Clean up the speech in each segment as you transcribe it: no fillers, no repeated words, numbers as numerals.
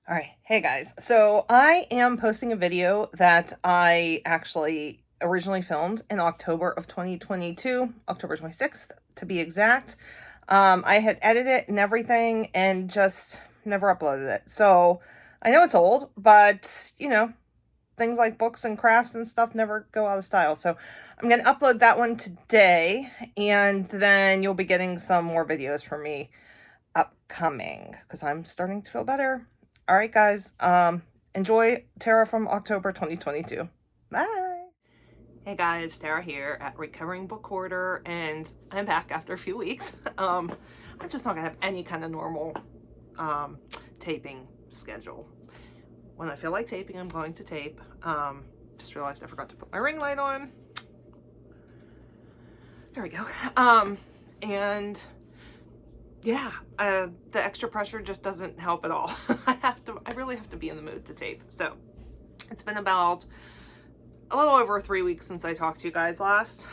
All right. Hey guys. So I am posting a video that I actually originally filmed in October of 2022, October 26th to be exact. I had edited it and everything and just never uploaded it. So I know it's old, but things like books and crafts and stuff never go out of style. So I'm going to upload that one today, and then you'll be getting some more videos from me upcoming because I'm starting to feel better. All right, guys. Enjoy Tara from October 2022. Bye. Hey guys, Tara here at Recovering Book Hoarder, and I'm back after a few weeks. I'm just not gonna have any kind of normal taping schedule. When I feel like taping, I'm going to tape. Just realized I forgot to put my ring light on. There we go. And yeah, the extra pressure just doesn't help at all. I really have to be in the mood to tape. So it's been about a little over 3 weeks since I talked to you guys last.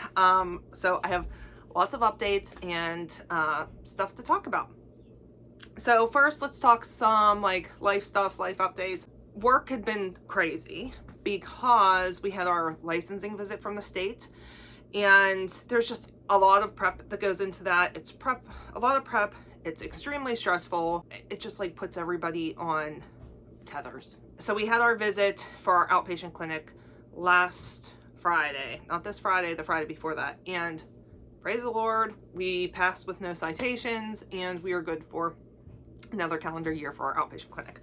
So I have lots of updates and stuff to talk about. So first, let's talk some like life stuff, life updates. Work had been crazy because we had our licensing visit from the state, and there's just a lot of prep that goes into that. It's a lot of prep. It's extremely stressful. It just like puts everybody on tethers. So we had our visit for our outpatient clinic last Friday, not this Friday, the Friday before that. And praise the Lord, we passed with no citations, and we are good for another calendar year for our outpatient clinic.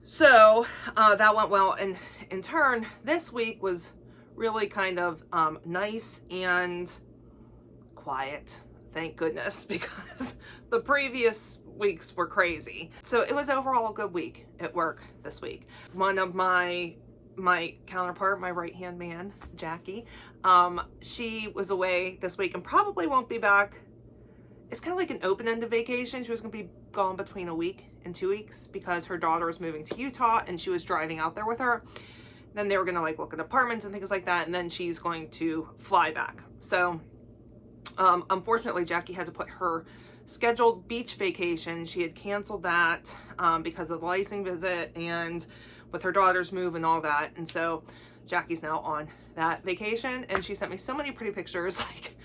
So that went well. And in turn, this week was really kind of nice and quiet, thank goodness, because the previous weeks were crazy. So it was overall a good week at work this week. One of my counterpart, my right hand man, Jackie, she was away this week and probably won't be back. It's kind of like an open-ended vacation. She was going to be gone between a week and 2 weeks because her daughter was moving to Utah and she was driving out there with her. Then they were going to like look at apartments and things like that, and then she's going to fly back. So unfortunately, Jackie had to put her scheduled beach vacation. She had canceled that because of the licensing visit and with her daughter's move and all that. And so Jackie's now on that vacation, and she sent me so many pretty pictures, like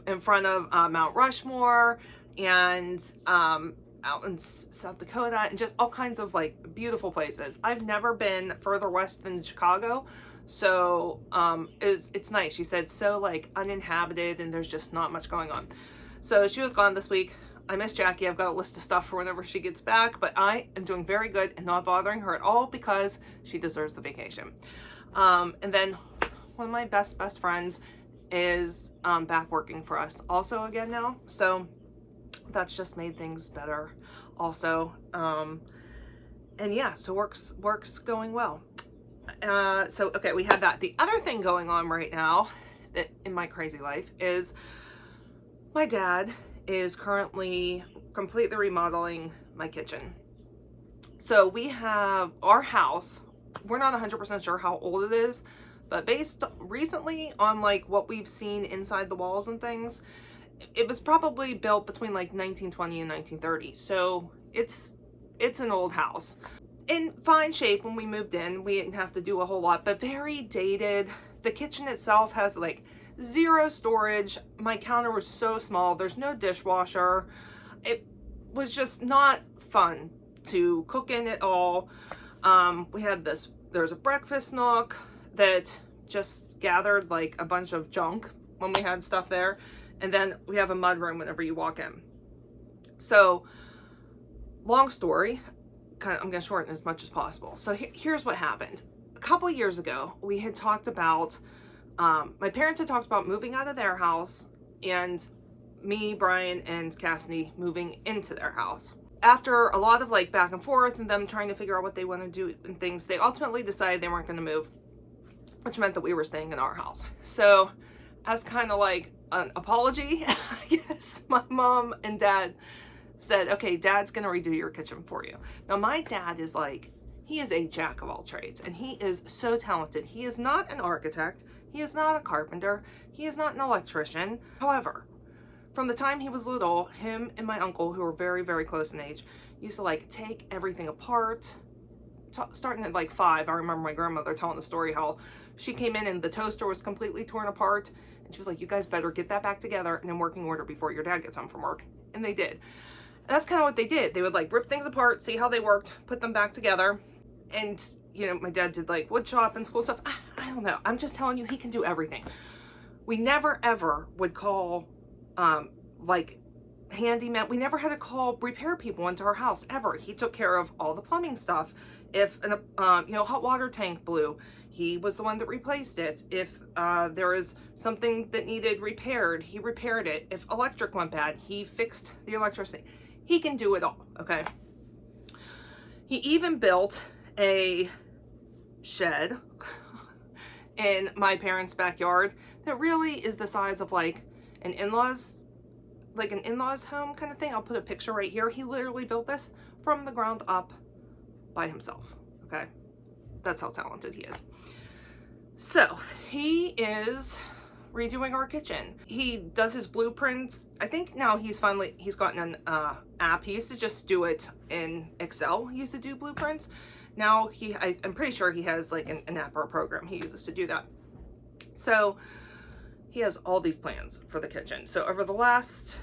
in front of Mount Rushmore and out in South Dakota, and just all kinds of like beautiful places. I've never been further west than Chicago, so it's nice. She said so like uninhabited and there's just not much going on. So she was gone this week. I miss Jackie. I've got a list of stuff for whenever she gets back, but I am doing very good and not bothering her at all because she deserves the vacation. And then one of my best friends is back working for us also again now. So that's just made things better also. And yeah, so work's going well. So okay, we have that. The other thing going on right now that in my crazy life is my dad is currently completely remodeling my kitchen. So we have our house. We're not 100% sure how old it is, but based recently on like what we've seen inside the walls and things, it was probably built between like 1920 and 1930. So it's an old house. In fine shape when we moved in. We didn't have to do a whole lot, but very dated. The kitchen itself has like zero storage. My counter was so small. There's no dishwasher. It was just not fun to cook in at all. We had there's a breakfast nook that just gathered like a bunch of junk when we had stuff there. And then we have a mud room whenever you walk in. So long story, I'm going to shorten as much as possible. So here's what happened. A couple years ago, we had talked about, my parents had talked about moving out of their house and me, Brian, and Cassidy moving into their house. After a lot of like back and forth and them trying to figure out what they want to do and things, they ultimately decided they weren't going to move, which meant that we were staying in our house. So as kind of like an apology, I guess, my mom and dad said, okay, Dad's going to redo your kitchen for you. Now, my dad is like, he is a jack of all trades, and he is so talented. He is not an architect. He is not a carpenter. He is not an electrician. However, from the time he was little, him and my uncle, who were very, very close in age, used to like take everything apart. Starting at like 5, I remember my grandmother telling the story how she came in and the toaster was completely torn apart, and she was like, you guys better get that back together and in working order before your dad gets home from work. And they did. And that's kind of what they did. They would like rip things apart, see how they worked, put them back together. And you know, my dad did like wood shop and school stuff. I don't know, I'm just telling you, he can do everything. We never ever would call like handyman. We never had to call repair people into our house ever. He took care of all the plumbing stuff. If an you know, hot water tank blew, he was the one that replaced it. If there is something that needed repaired, he repaired it. If electric went bad, he fixed the electricity. He can do it all. Okay. He even built a shed in my parents' backyard that really is the size of like an in-laws home kind of thing. I'll put a picture right here. He literally built this from the ground up by himself. Okay, that's how talented he is. So he is redoing our kitchen. He does his blueprints. I think now he's gotten an app. He used to just do it in Excel. He used to do blueprints. Now I'm pretty sure he has like an app or a program he uses to do that. So he has all these plans for the kitchen. So over the last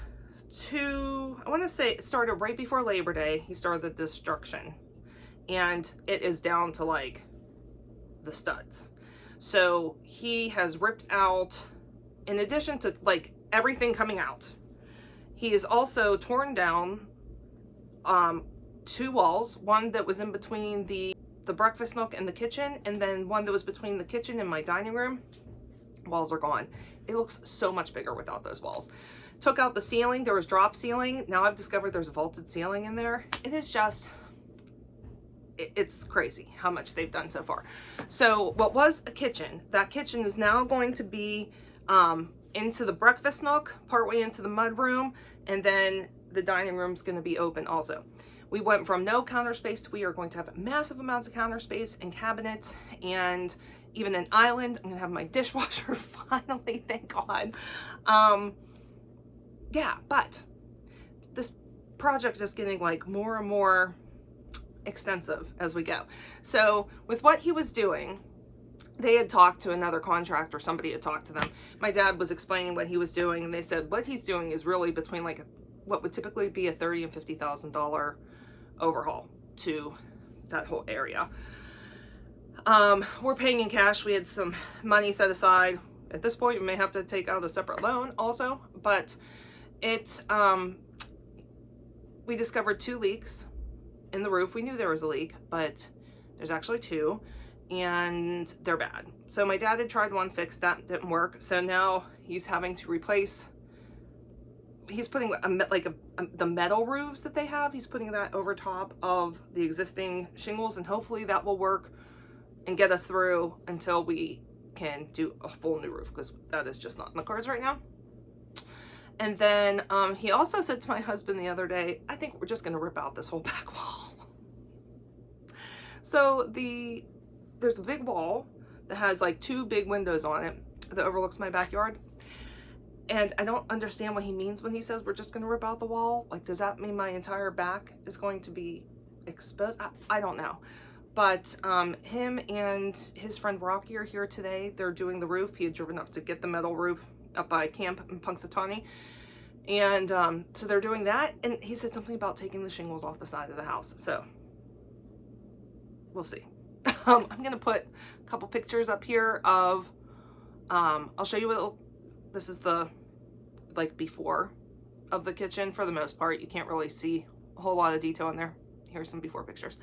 I want to say it started right before Labor Day, he started the destruction. And it is down to like the studs. So he has ripped out, in addition to like everything coming out, he has also torn down 2 walls, one that was in between the breakfast nook and the kitchen, and then one that was between the kitchen and my dining room. Walls are gone. It looks so much bigger without those walls. Took out the ceiling. There was drop ceiling. Now I've discovered there's a vaulted ceiling in there. It is just, it's crazy how much they've done so far. So what was a kitchen, that kitchen is now going to be into the breakfast nook, partway into the mud room, and then the dining room's going to be open also. We went from no counter space to we are going to have massive amounts of counter space and cabinets and even an island. I'm gonna have my dishwasher finally, thank God. Yeah, but this project is getting like more and more extensive as we go. So with what he was doing, they had talked to another contractor, somebody had talked to them. My dad was explaining what he was doing, and they said what he's doing is really between like what would typically be a $30,000 and $50,000 overhaul to that whole area. We're paying in cash. We had some money set aside. At this point, we may have to take out a separate loan also, but it's, we discovered 2 leaks in the roof. We knew there was a leak, but there's actually 2, and they're bad. So my dad had tried one fix, that didn't work. So now he's having to replace, he's putting the metal roofs that they have, he's putting that over top of the existing shingles, and hopefully that will work and get us through until we can do a full new roof, because that is just not in the cards right now. And then he also said to my husband the other day, I think we're just going to rip out this whole back wall. So there's a big wall that has like 2 big windows on it that overlooks my backyard. And I don't understand what he means when he says we're just going to rip out the wall. Like, does that mean my entire back is going to be exposed? I don't know. But him and his friend Rocky are here today. They're doing the roof. He had driven up to get the metal roof up by camp in Punxsutawney. And so they're doing that. And he said something about taking the shingles off the side of the house. So we'll see. I'm going to put a couple pictures up here of, I'll show you what this is the like before of the kitchen. For the most part, you can't really see a whole lot of detail in there. Here's some before pictures.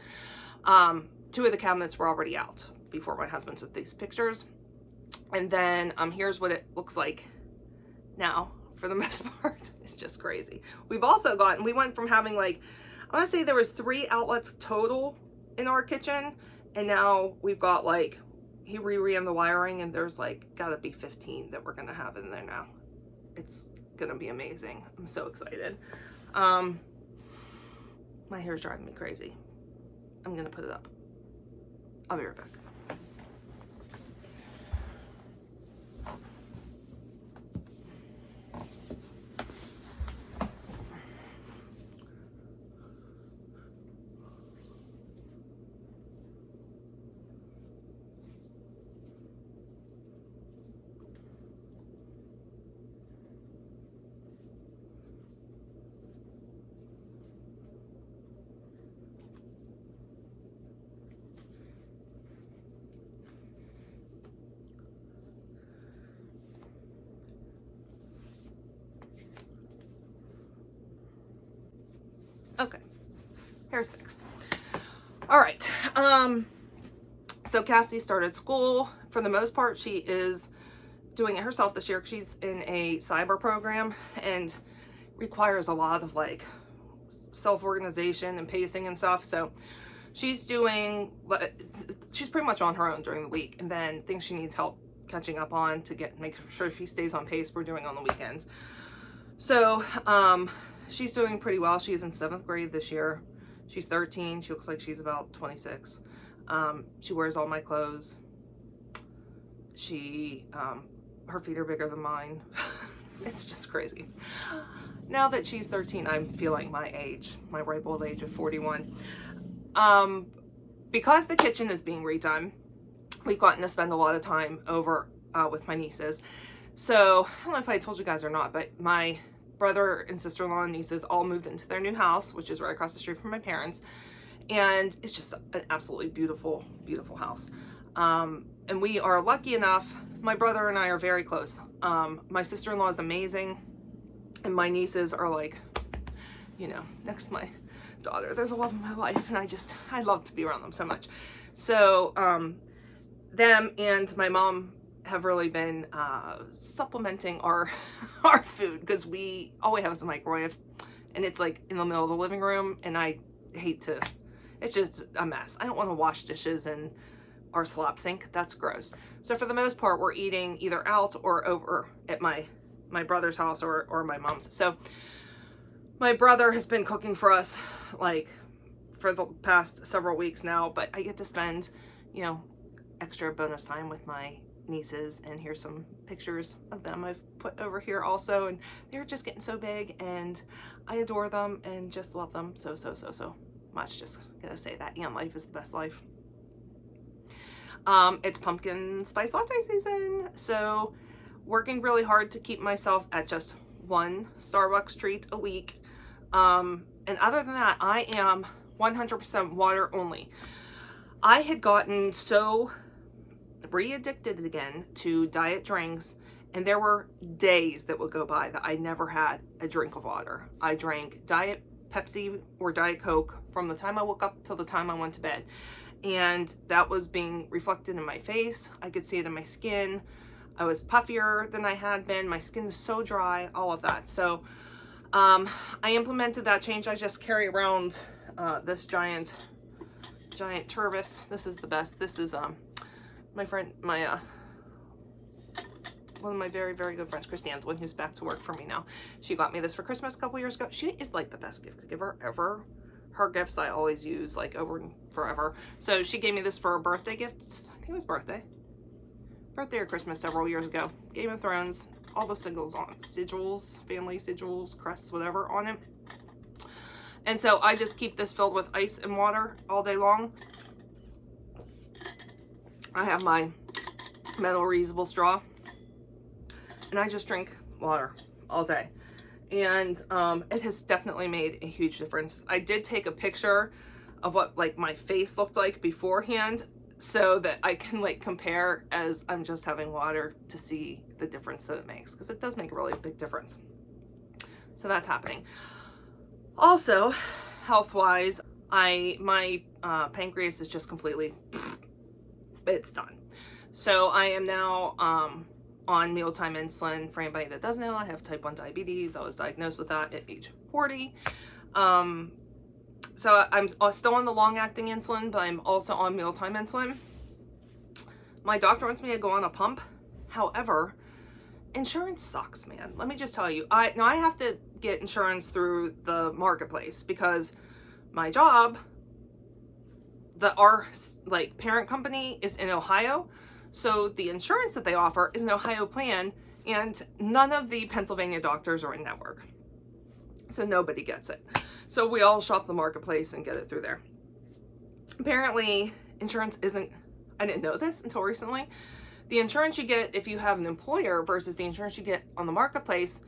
2 of the cabinets were already out before my husband took these pictures. And then here's what it looks like now. For the most part, it's just crazy. We went from having like, I want to say there was 3 outlets total in our kitchen, and now we've got like, he reran the wiring, and there's like gotta be 15 that we're gonna have in there now. It's gonna be amazing. I'm so excited. My hair's driving me crazy. I'm gonna put it up. I'll be right back. hair's fixed. All right. So Cassie started school. For the most part, she is doing it herself this year. She's in a cyber program and requires a lot of like self-organization and pacing and stuff. So she's pretty much on her own during the week, and then things she needs help catching up on to make sure she stays on pace, we're doing on the weekends. So she's doing pretty well. She's in 7th grade this year. She's 13. She looks like she's about 26. She wears all my clothes. Her feet are bigger than mine. It's just crazy. Now that she's 13, I'm feeling my age, my ripe old age of 41. Because the kitchen is being redone, we've gotten to spend a lot of time over with my nieces. So I don't know if I told you guys or not, but my brother and sister-in-law and nieces all moved into their new house, which is right across the street from my parents. And it's just an absolutely beautiful, beautiful house. And we are lucky enough, my brother and I are very close. My sister-in-law is amazing. And my nieces are like, you know, next to my daughter. They're the love of my life. And I love to be around them so much. So them and my mom have really been supplementing our food, because all we have is a microwave, and it's like in the middle of the living room, and I hate to, it's just a mess. I don't want to wash dishes in our slop sink. That's gross. So for the most part, we're eating either out or over at my brother's house or my mom's. So my brother has been cooking for us like for the past several weeks now, but I get to spend, you know, extra bonus time with my nieces, and here's some pictures of them I've put over here also, and they're just getting so big, and I adore them and just love them so much. Just gonna say that, and life is the best life. It's pumpkin spice latte season, so working really hard to keep myself at just one Starbucks treat a week, and other than that, I am 100% water only. I had gotten so re-addicted again to diet drinks, and there were days that would go by that I never had a drink of water. I drank Diet Pepsi or Diet Coke from the time I woke up till the time I went to bed, and that was being reflected in my face. I could see it in my skin. I was puffier than I had been. My skin was so dry, all of that. So I implemented that change. I just carry around this giant Tervis. This is the best. This is my friend, one of my very, very good friends, Christiane, the one who's back to work for me now. She got me this for Christmas a couple years ago. She is like the best gift giver ever. Her gifts I always use like over and forever. So she gave me this for a birthday gift. I think it was birthday or Christmas several years ago. Game of Thrones, all the sigils, family sigils, crests, whatever on it. And so I just keep this filled with ice and water all day long. I have my metal reusable straw, and I just drink water all day. And it has definitely made a huge difference. I did take a picture of what like my face looked like beforehand, so that I can like compare as I'm just having water to see the difference that it makes, because it does make a really big difference. So that's happening. Also, health-wise, my pancreas is just completely, it's done. So I am now on mealtime insulin. For anybody that doesn't know, I have type 1 diabetes. I was diagnosed with that at age 40. So I'm still on the long-acting insulin, but I'm also on mealtime insulin. My doctor wants me to go on a pump. However, insurance sucks, man. Let me just tell you. I have to get insurance through the marketplace, because my job, our like parent company is in Ohio. So the insurance that they offer is an Ohio plan, and none of the Pennsylvania doctors are in network. So nobody gets it. So we all shop the marketplace and get it through there. Apparently, insurance isn't, I didn't know this until recently. The insurance you get if you have an employer versus the insurance you get on the marketplace,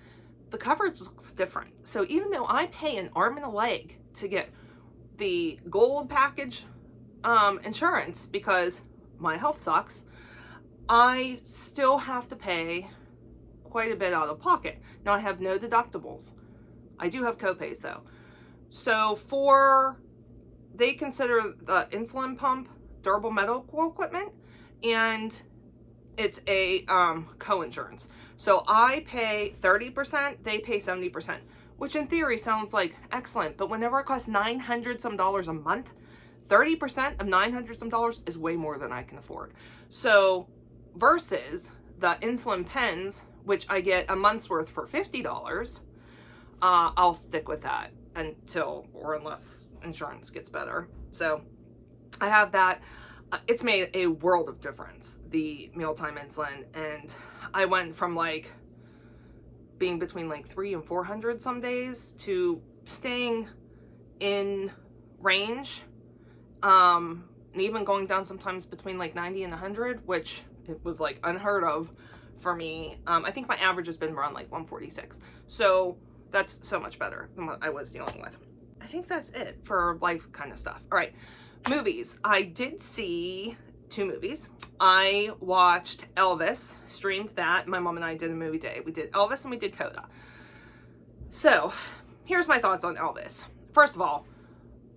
the coverage looks different. So even though I pay an arm and a leg to get the gold package insurance because my health sucks, I still have to pay quite a bit out of pocket. Now I have no deductibles. I do have copays though. So for they consider the insulin pump durable medical equipment, and it's a co-insurance. So I pay 30%, they pay 70%, which in theory sounds like excellent, but whenever it costs $900 some a month, 30% of $900 some is way more than I can afford. So versus the insulin pens, which I get a month's worth for $50, I'll stick with that until or unless insurance gets better. So I have that. It's made a world of difference, the mealtime insulin, and I went from like being between like 300 and 400 some days to staying in range, and even going down sometimes between like 90 and 100, which it was like unheard of for me. I think my average has been around like 146, so that's so much better than what I was dealing with. I think that's it for life kind of stuff. All right, movies. I did see 2 movies. I watched Elvis, streamed that. My mom and I did a movie day. We did Elvis and we did Coda. So here's my thoughts on Elvis. First of all,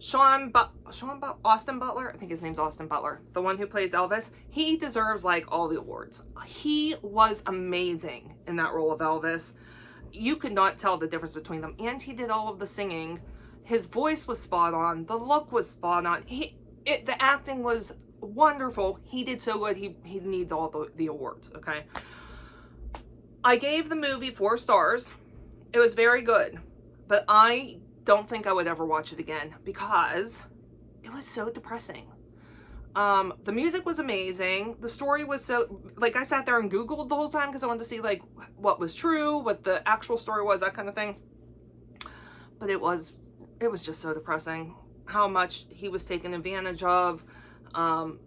Austin Butler, I think his name's Austin Butler, the one who plays Elvis, he deserves like all the awards. He was amazing in that role of Elvis. You could not tell the difference between them, and he did all of the singing. His voice was spot on, the look was spot on, the acting was wonderful. He did so good, he needs all the awards. Okay, I gave the movie 4 stars. It was very good, but I don't think I would ever watch it again because it was so depressing. The music was amazing. The story was so, like, I sat there and Googled the whole time because I wanted to see like what was true, what the actual story was, that kind of thing. But it was just so depressing how much he was taken advantage of. And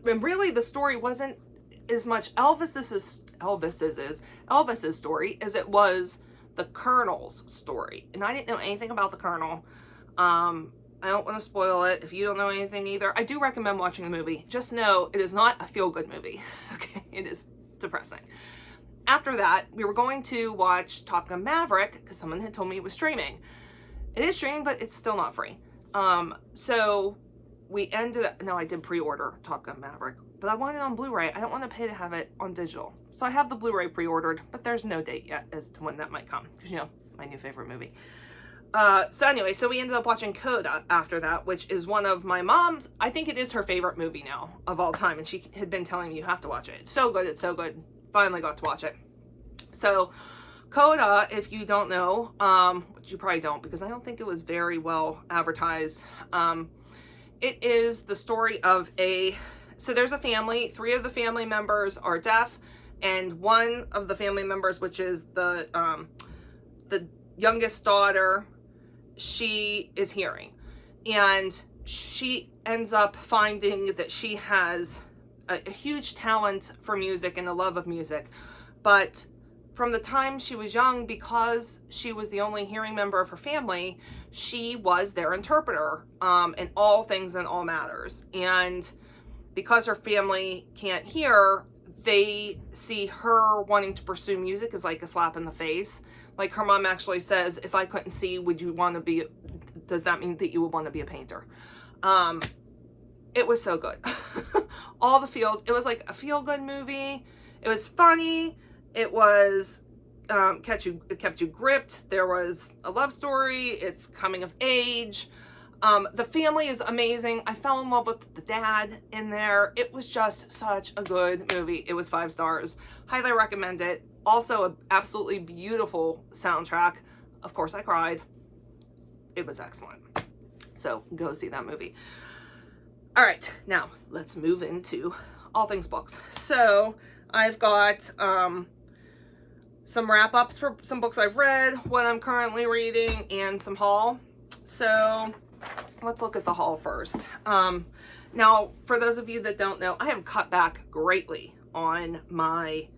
really the story wasn't as much Elvis's story as it was the Colonel's story. And I didn't know anything about the Colonel. I don't want to spoil it if you don't know anything either. I do recommend watching the movie. Just know it is not a feel-good movie. Okay, it is depressing. After that, we were going to watch Top Gun Maverick because someone had told me it was streaming. It is streaming, but it's still not free. So we ended up, no, I did pre-order Top Gun Maverick, but I want it on Blu-ray. I don't want to pay to have it on digital. So I have the Blu-ray pre-ordered, but there's no date yet as to when that might come, because, you know, my new favorite movie. So anyway, so we ended up watching Coda after that, which is one of my mom's, I think it is her favorite movie now of all time. And she had been telling me, you have to watch it. It's so good. It's so good. Finally got to watch it. So Coda, if you don't know, which you probably don't because I don't think it was very well advertised. It is the story of so there's a family, 3 of the family members are deaf, and one of the family members, which is the youngest daughter, she is hearing, and she ends up finding that she has a huge talent for music and a love of music, but from the time she was young, because she was the only hearing member of her family, she was their interpreter in all things and all matters. And because her family can't hear, they see her wanting to pursue music as like a slap in the face. Like her mom actually says, if I couldn't see, would you want to be, does that mean that you would want to be a painter? It was so good. All the feels. It was like a feel-good movie. It was funny. It was it kept you gripped. There was a love story. It's coming of age. The family is amazing. I fell in love with the dad in there. It was just such a good movie. It was 5 stars. Highly recommend it. Also, an absolutely beautiful soundtrack. Of course, I cried. It was excellent. So go see that movie. All right, now let's move into all things books. So I've got some wrap-ups for some books I've read, what I'm currently reading, and some haul. So let's look at the haul first. Now, for those of you that don't know, I have cut back greatly on my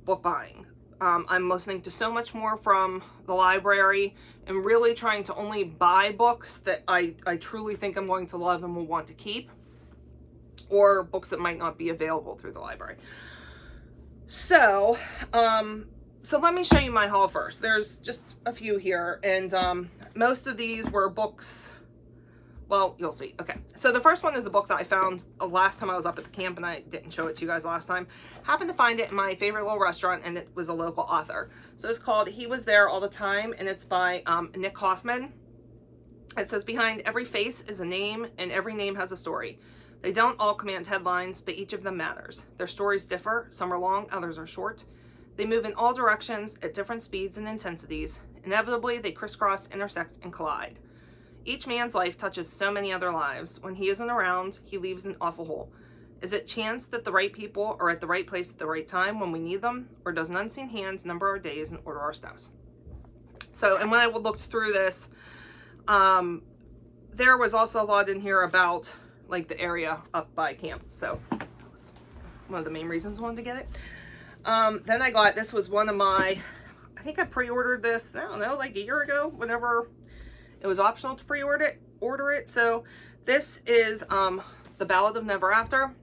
book buying. I'm listening to so much more from the library and really trying to only buy books that I truly think I'm going to love and will want to keep, or books that might not be available through the library. So, so let me show you my haul first. There's just a few here, and most of these were books Well, you'll see. Okay, so the first one is a book that I found last time I was up at the camp, and I didn't show it to you guys last time. Happened to find it in my favorite little restaurant, and it was a local author. So it's called He Was There All the Time, and it's by Nick Hoffman. It says, behind every face is a name, and every name has a story. They don't all command headlines, but each of them matters. Their stories differ. Some are long, others are short. They move in all directions at different speeds and intensities. Inevitably, they crisscross, intersect, and collide. Each man's life touches so many other lives. When he isn't around, he leaves an awful hole. Is it chance that the right people are at the right place at the right time when we need them? Or does an unseen hand number our days and order our steps? So, and when I looked through this, there was also a lot in here about like the area up by camp. So that was one of the main reasons I wanted to get it. Then I got, this was one of my, I think I pre-ordered this, I don't know, like a year ago, whenever it was optional to order it. So this is The Ballad of Never After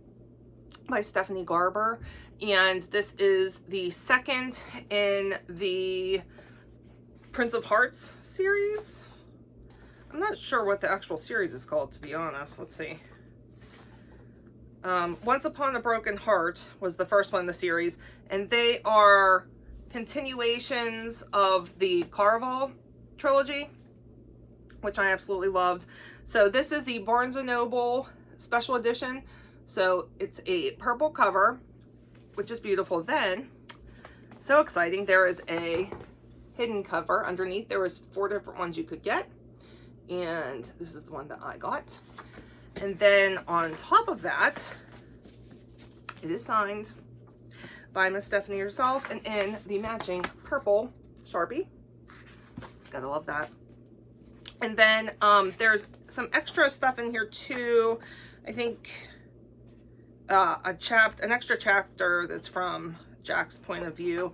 by Stephanie Garber. And this is the second in the Prince of Hearts series. I'm not sure what the actual series is called, to be honest. Let's see. Once Upon a Broken Heart was the first one in the series, and they are continuations of the Caraval trilogy, which I absolutely loved. So this is the Barnes & Noble special edition. So it's a purple cover, which is beautiful. Then, so exciting, there is a hidden cover underneath. There was 4 different ones you could get, and this is the one that I got. And then on top of that, it is signed by Miss Stephanie herself, and in the matching purple Sharpie. Gotta love that. And then there's some extra stuff in here too. I think an extra chapter that's from Jack's point of view.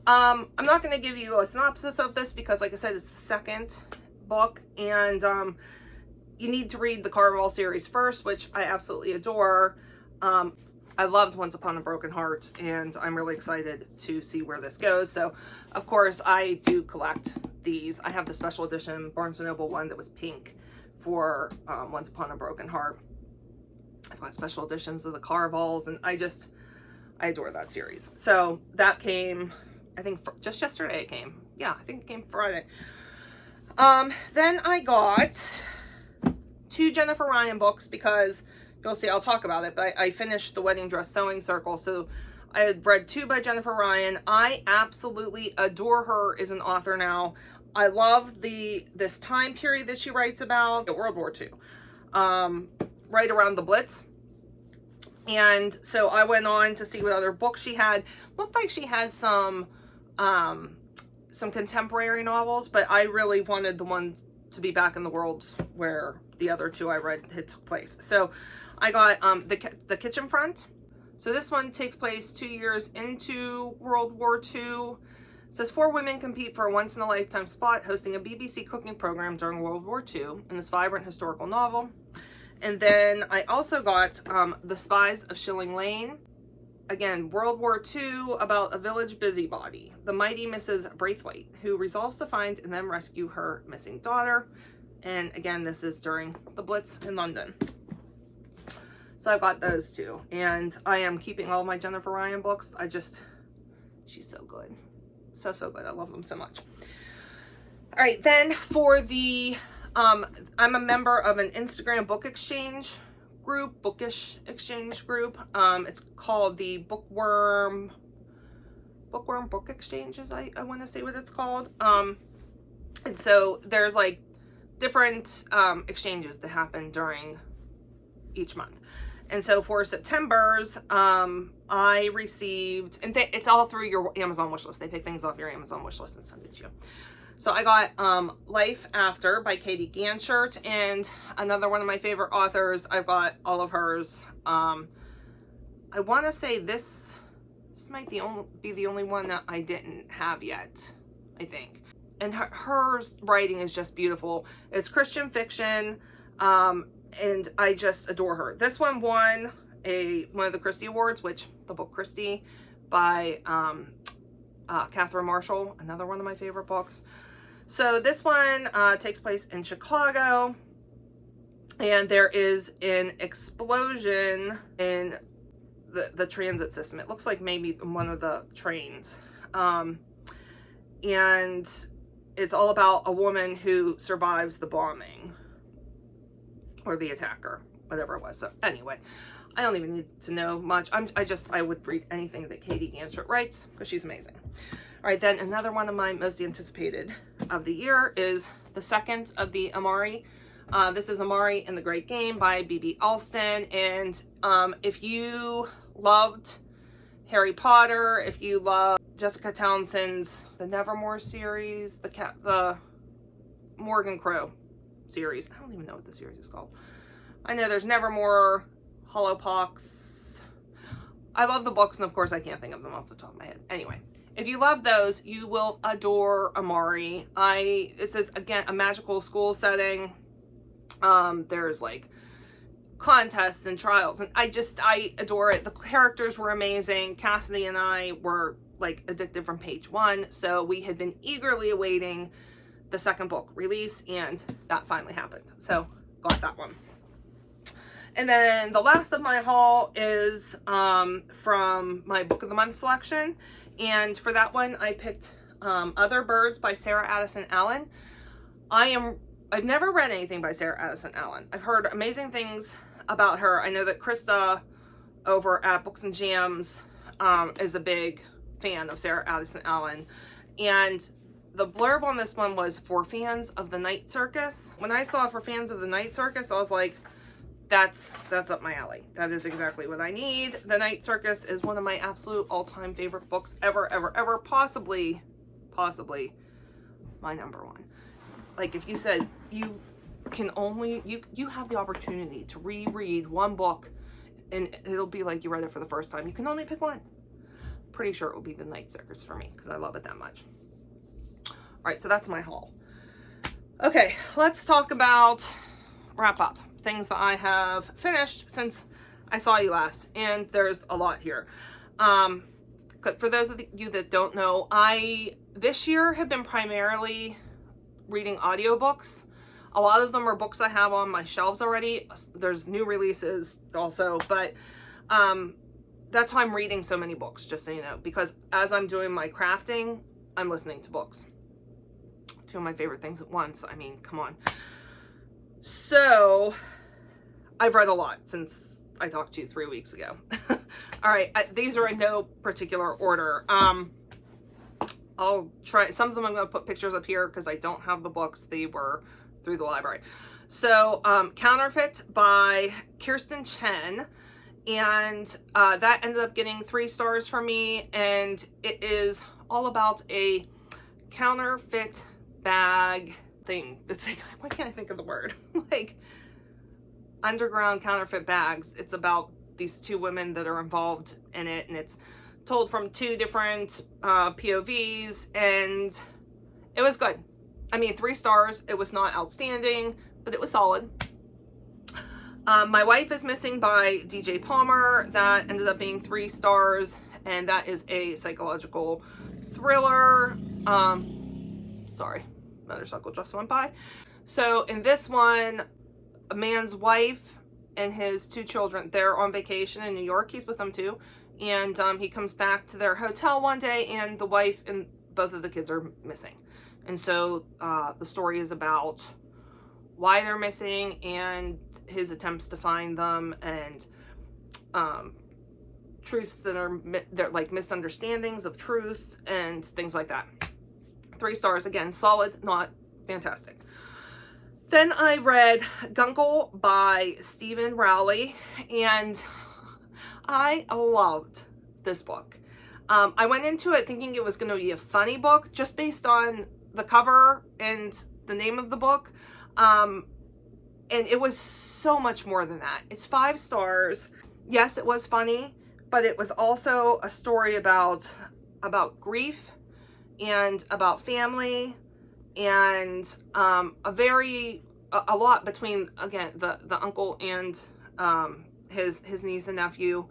I'm not going to give you a synopsis of this because, like I said, it's the second book, and you need to read the Caraval series first, which I absolutely adore. I loved Once Upon a Broken Heart, and I'm really excited to see where this goes. So, of course, I do collect these. I have the special edition Barnes & Noble one that was pink for Once Upon a Broken Heart. I've got special editions of the Caravals, and I adore that series. So that came, I think, just yesterday it came. Yeah, I think it came Friday. Then I got 2 Jennifer Ryan books because, you'll see, I'll talk about it, but I finished the Wedding Dress Sewing Circle, so I had read 2 by Jennifer Ryan. I absolutely adore her as an author now. I love this time period that she writes about, World War II, right around the Blitz. And so I went on to see what other books she had. Looked like she has some contemporary novels, but I really wanted the ones to be back in the world where the other 2 I read had took place. So I got the Kitchen Front. So this one takes place 2 years into World War II. It says 4 women compete for a once-in-a-lifetime spot hosting a BBC cooking program during World War II in this vibrant historical novel. And then I also got The Spies of Shilling Lane. Again, World War II, about a village busybody, the mighty Mrs. Braithwaite, who resolves to find and then rescue her missing daughter. And again, this is during the Blitz in London. So I've got those 2. And I am keeping all my Jennifer Ryan books. She's so good. So, so good. I love them so much. All right, then for the, I'm a member of an Instagram book exchange group, bookish exchange group. It's called the Bookworm Book Exchange, I want to say what it's called. And so there's like different exchanges that happen during each month. And so for September's, I received, and it's all through your Amazon wish list. They pick things off your Amazon wish list and send it to you. So I got Life After by Katie Ganshert, and another one of my favorite authors. I've got all of hers. I want to say this might be the only one that I didn't have yet, I think. And her writing is just beautiful. It's Christian fiction, and I just adore her. This one won one of the Christie Awards, which the book Christie by Catherine Marshall, another one of my favorite books. So this one takes place in Chicago, and there is an explosion in the transit system. It looks like maybe one of the trains. And it's all about a woman who survives the bombing or the attacker, whatever it was. So anyway, I don't even need to know much. I would read anything that Katie Ganchert writes because she's amazing. All right, then another one of my most anticipated of the year is the second of the Amari. This is Amari and the Great Game by B.B. Alston. And if you loved Harry Potter, if you love Jessica Townsend's the Nevermore series, the Morgan Crow series. I don't even know what the series is called. I know there's Nevermore, Hollowpox. I love the books, and of course I can't think of them off the top of my head. Anyway, if you love those, you will adore Amari. This is, again, a magical school setting. There's like contests and trials, and I adore it. The characters were amazing. Cassidy and I were like addicted from page one, so we had been eagerly awaiting the second book release, and that finally happened. So got that one. And then the last of my haul is from my Book of the Month selection, and for that one I picked Other Birds by Sarah Addison Allen. I've never read anything by Sarah Addison Allen. I've heard amazing things about her. I know that Krista over at Books and Jams is a big fan of Sarah Addison Allen, and the blurb on this one was for fans of the Night Circus. When I saw for fans of the Night Circus, I was like, that's up my alley. That is exactly what I need. The Night Circus is one of my absolute all-time favorite books ever, possibly my number one. Like, if you said you can only, you have the opportunity to reread one book and it'll be like you read it for the first time, you can only pick one. Pretty sure it will be The Night Circus for me because I love it that much. All right, so that's my haul. Okay, let's talk about, wrap up, things that I have finished since I saw you last, and there's a lot here. For those of you that don't know, I this year have been primarily reading audiobooks. A lot of them are books I have on my shelves already. There's new releases also, but that's why I'm reading so many books, just so you know, because as I'm doing my crafting, I'm listening to books. Two of my favorite things at once. I mean, come on. So I've read a lot since I talked to you 3 weeks ago. All right, these are in no particular order. I'll try, some of them I'm going to put pictures up here because I don't have the books. They were through the library. So Counterfeit by Kirsten Chen, and that ended up getting 3 stars for me, and it is all about a counterfeit bag thing. It's like, why can't I think of the word? Like underground counterfeit bags. It's about these 2 women that are involved in it, and it's told from 2 different POVs, and it was good. I mean, 3 stars. It was not outstanding, but it was solid. My Wife is Missing by DJ Palmer. That ended up being 3 stars, and that is a psychological thriller. Sorry, motorcycle just went by. So in this one, a man's wife and his 2 children, they're on vacation in New York. He's with them too. And he comes back to their hotel one day, and the wife and both of the kids are missing. And so the story is about why they're missing and his attempts to find them, and truths that are they're like misunderstandings of truth and things like that. 3 stars, again, solid, not fantastic. Then I read Guncle by Stephen Rowley, and I loved this book. I went into it thinking it was going to be a funny book just based on the cover and the name of the book. And it was so much more than that. It's 5 stars. Yes, it was funny, but it was also a story about grief and about family, and a lot between, again, the uncle and his niece and nephew,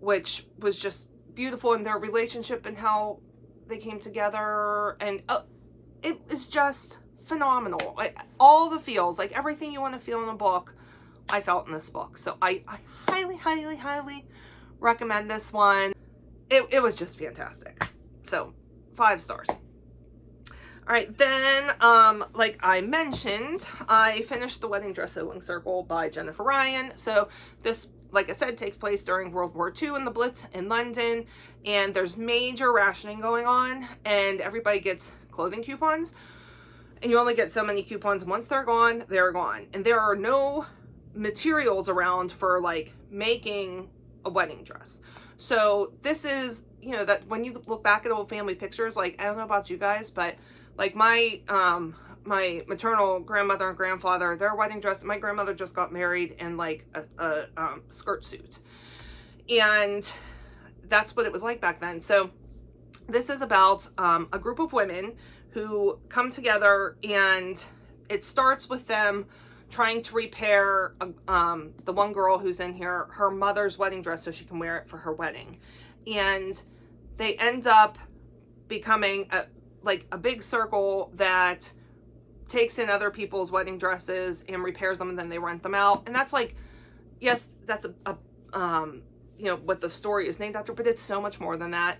which was just beautiful in their relationship and how they came together, and it was just phenomenal. All the feels, like everything you want to feel in a book, I felt in this book. So I highly, highly, highly recommend this one. It was just fantastic. So 5 stars. All right, then, like I mentioned, I finished The Wedding Dress Sewing Circle by Jennifer Ryan. So this, like I said, takes place during World War II in the Blitz in London, and there's major rationing going on, and everybody gets clothing coupons, and you only get so many coupons, and once they're gone, and there are no materials around for like making a wedding dress. So this is, you know, that when you look back at old family pictures, like, I don't know about you guys, but like my maternal grandmother and grandfather, their wedding dress, my grandmother just got married in like a skirt suit, and that's what it was like back then. So this is about a group of women who come together, and it starts with them trying to repair the one girl who's in here, her mother's wedding dress, so she can wear it for her wedding. And they end up becoming a big circle that takes in other people's wedding dresses and repairs them, and then they rent them out. And that's like, yes, that's you know, what the story is named after, but it's so much more than that.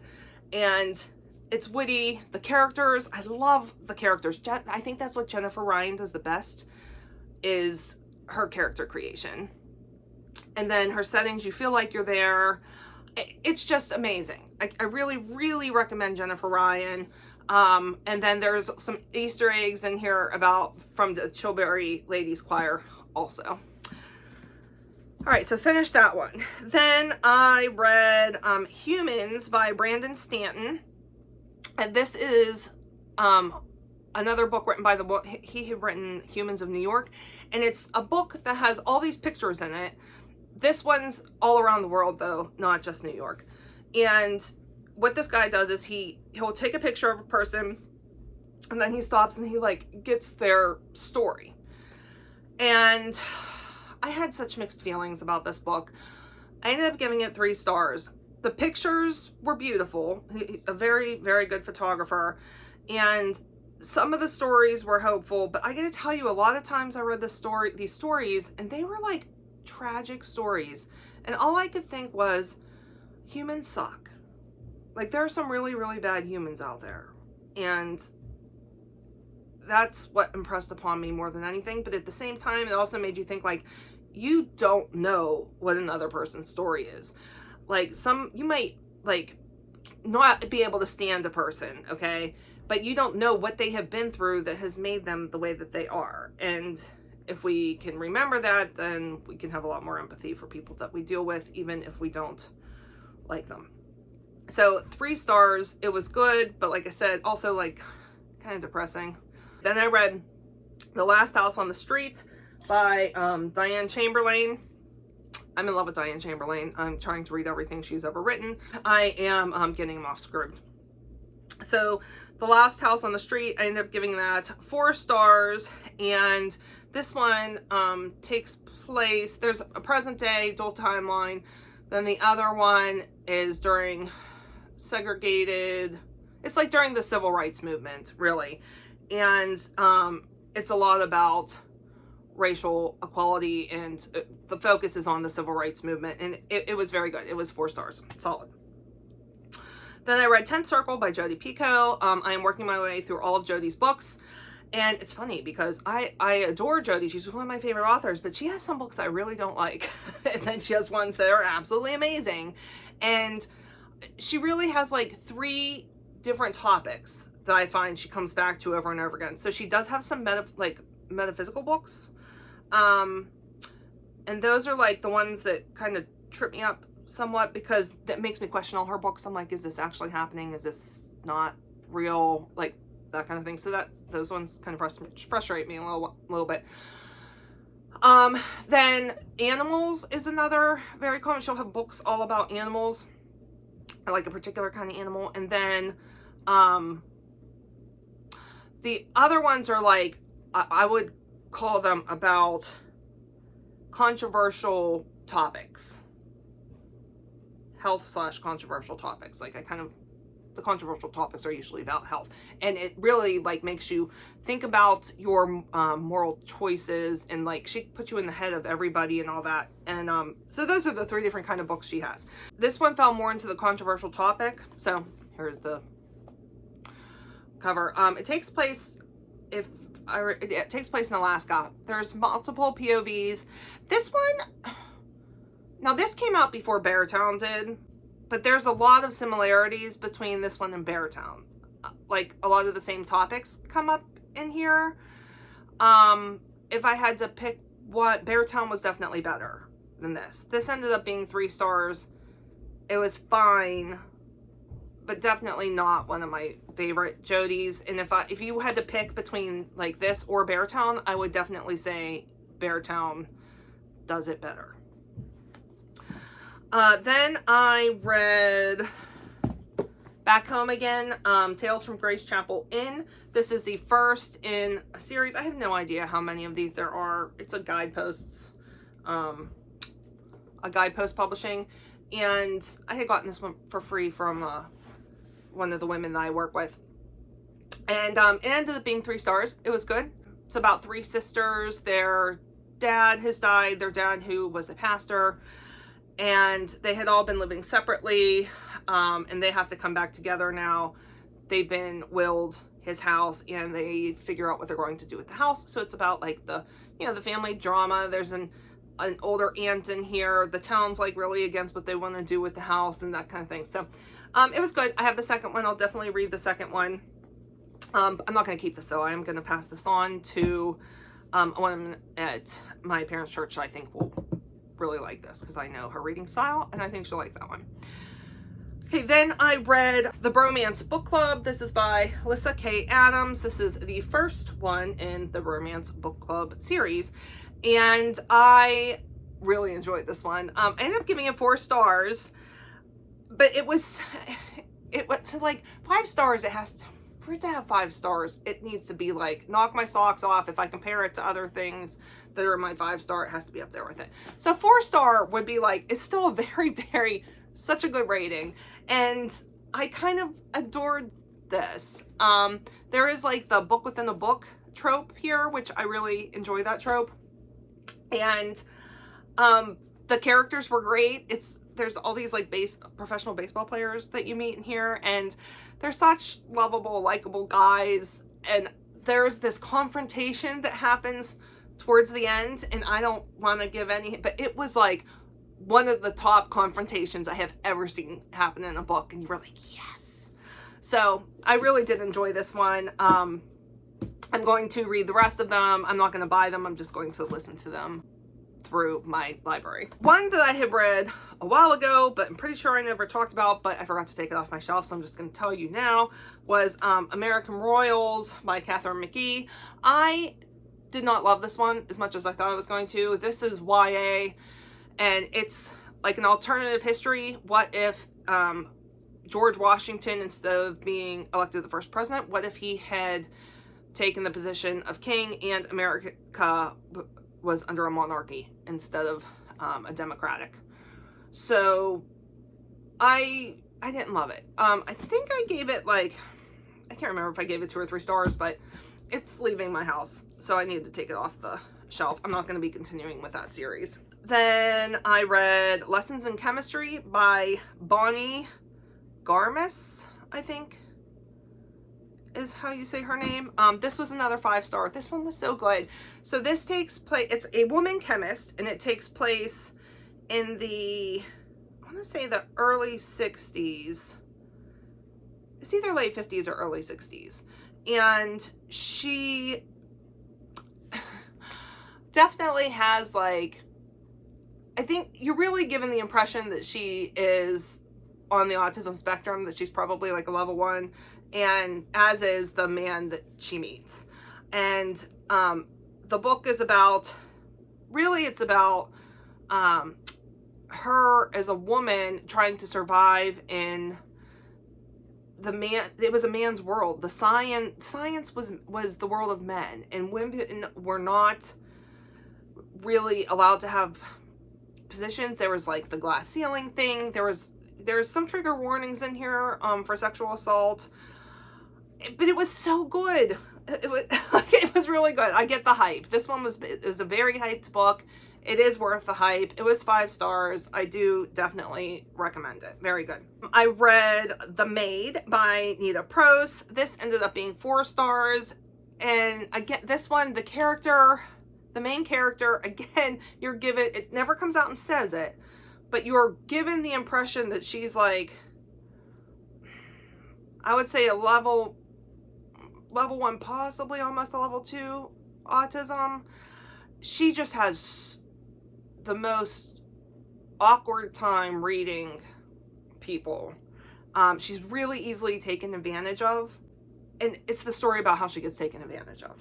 And it's witty. The characters, I love the characters. I think that's what Jennifer Ryan does the best, is her character creation. And then her settings, you feel like you're there. It's just amazing. I really, really recommend Jennifer Ryan. And then there's some Easter eggs in here from the Chilbury Ladies Choir also. All right, so finish that one. Then I read Humans by Brandon Stanton. And this is another book written by he had written Humans of New York. And it's a book that has all these pictures in it. This one's all around the world though, not just New York. And what this guy does is he'll take a picture of a person, and then he stops and he like gets their story. And I had such mixed feelings about this book. I ended up giving it 3 stars. The pictures were beautiful. He's a very, very good photographer, and some of the stories were hopeful, but I gotta tell you, a lot of times I read these stories, and they were like tragic stories, and all I could think was, humans suck. Like, there are some really, really bad humans out there, and that's what impressed upon me more than anything. But at the same time, it also made you think, like, you don't know what another person's story is. Like, you might like not be able to stand a person, okay, but you don't know what they have been through that has made them the way that they are. And if we can remember that, then we can have a lot more empathy for people that we deal with, even if we don't like them. So 3 stars. It was good, but like I said, also like kind of depressing. Then I read The Last House on the Street by Diane Chamberlain. I'm in love with Diane Chamberlain. I'm trying to read everything she's ever written. I am getting them off script. So The Last House on the Street, I ended up giving that 4 stars. And this one takes place, there's a present day dual timeline. Then the other one is during segregated, it's like during the civil rights movement, really. And it's a lot about racial equality, and the focus is on the civil rights movement, and it was very good. It was 4 stars, solid. Then I read 10th Circle by Jodi Picoult. I am working my way through all of Jodi's books, and it's funny because I adore Jodi. She's one of my favorite authors, but she has some books I really don't like, and then she has ones that are absolutely amazing. And she really has like 3 different topics that I find she comes back to over and over again. So she does have some metaphysical books, and those are like the ones that kind of trip me up somewhat, because that makes me question all her books. I'm like, is this actually happening? Is this not real? Like that kind of thing. So those ones kind of frustrate me a little bit. Then Animals is another very common. She'll have books all about animals, like a particular kind of animal. And then the other ones are like, I would call them about controversial topics, health/controversial topics. Like, I kind of the controversial topics are usually about health, and it really like makes you think about your moral choices, and like she puts you in the head of everybody and all that. And so those are the 3 different kind of books she has. This one fell more into the controversial topic. So here's the cover. It takes place it takes place in Alaska. There's multiple POVs. This one, now this came out before Beartown did, but there's a lot of similarities between this one and Beartown. Like a lot of the same topics come up in here. If I had to pick what, Beartown was definitely better than this. This ended up being 3 stars. It was fine, but definitely not one of my favorite Jodies. And if you had to pick between like this or Beartown, I would definitely say Beartown does it better. Then I read Back Home Again, Tales from Grace Chapel Inn. This is the first in a series. I have no idea how many of these there are. It's a guidepost publishing. And I had gotten this one for free from one of the women that I work with. And it ended up being 3 stars. It was good. It's about 3 sisters. Their dad has died. Their dad, who was a pastor, and they had all been living separately, and they have to come back together now. They've been willed his house, and they figure out what they're going to do with the house. So it's about like the family drama. There's an older aunt in here. The town's like really against what they want to do with the house and that kind of thing. So it was good. I have the second one. I'll definitely read the second one. I'm not going to keep this though. I am going to pass this on to one at my parents' church. I think will really like this because I know her reading style, and I think she'll like that one. Okay, then I read The Bromance Book Club. This is by Lyssa Kay Adams. This is the first one in the Romance Book Club series, and I really enjoyed this one. I ended up giving it 4 stars, but it was like 5 stars. For it to have 5 stars, it needs to be like knock my socks off. If I compare it to other things that are my 5-star, it has to be up there with it. So 4-star would be like, it's still a very, very, such a good rating. And I kind of adored this. There is like the book within a book trope here, which I really enjoy that trope. And the characters were great. There's all these like professional baseball players that you meet in here, and they're such lovable, likable guys. And there's this confrontation that happens towards the end, and I don't want to give any, but it was like one of the top confrontations I have ever seen happen in a book, and you were like, yes. So I really did enjoy this one. I'm going to read the rest of them. I'm not going to buy them. I'm just going to listen to them through my library. One that I had read a while ago, but I'm pretty sure I never talked about, but I forgot to take it off my shelf, so I'm just going to tell you now, was American Royals by Catherine McGee. I did not love this one as much as I thought I was going to. This is YA, and it's like an alternative history. What if George Washington, instead of being elected the first president, what if he had taken the position of king and America was under a monarchy instead of a democratic? So I didn't love it. I think I gave it like, I can't remember if I gave it 2 or 3 stars, but it's leaving my house, so I needed to take it off the shelf. I'm not going to be continuing with that series. Then I read Lessons in Chemistry by Bonnie Garmis, I think is how you say her name. This was another 5-star. This one was so good. So this takes place, it's a woman chemist, and it takes place in the, I want to say the early 60s. It's either late 50s or early 60s. And she definitely has like, I think you're really given the impression that she is on the autism spectrum, that she's probably like a level 1, and as is the man that she meets. And the book is about, really it's about her as a woman trying to survive in it was a man's world. The science was the world of men, and women were not really allowed to have positions. There was like the glass ceiling thing. There was there's some trigger warnings in here for sexual assault, but it was so good. It was it was really good. I get the hype. This one was, it was a very hyped book. It is worth the hype. It was 5 stars. I do definitely recommend it. Very good. I read The Maid by Nita Prose. This ended up being 4 stars. And again, this one, the character, the main character, again, you're given, it never comes out and says it, but you're given the impression that she's like, I would say a level 1, possibly almost a level 2 autism. She just has the most awkward time reading people. She's really easily taken advantage of. And it's the story about how she gets taken advantage of.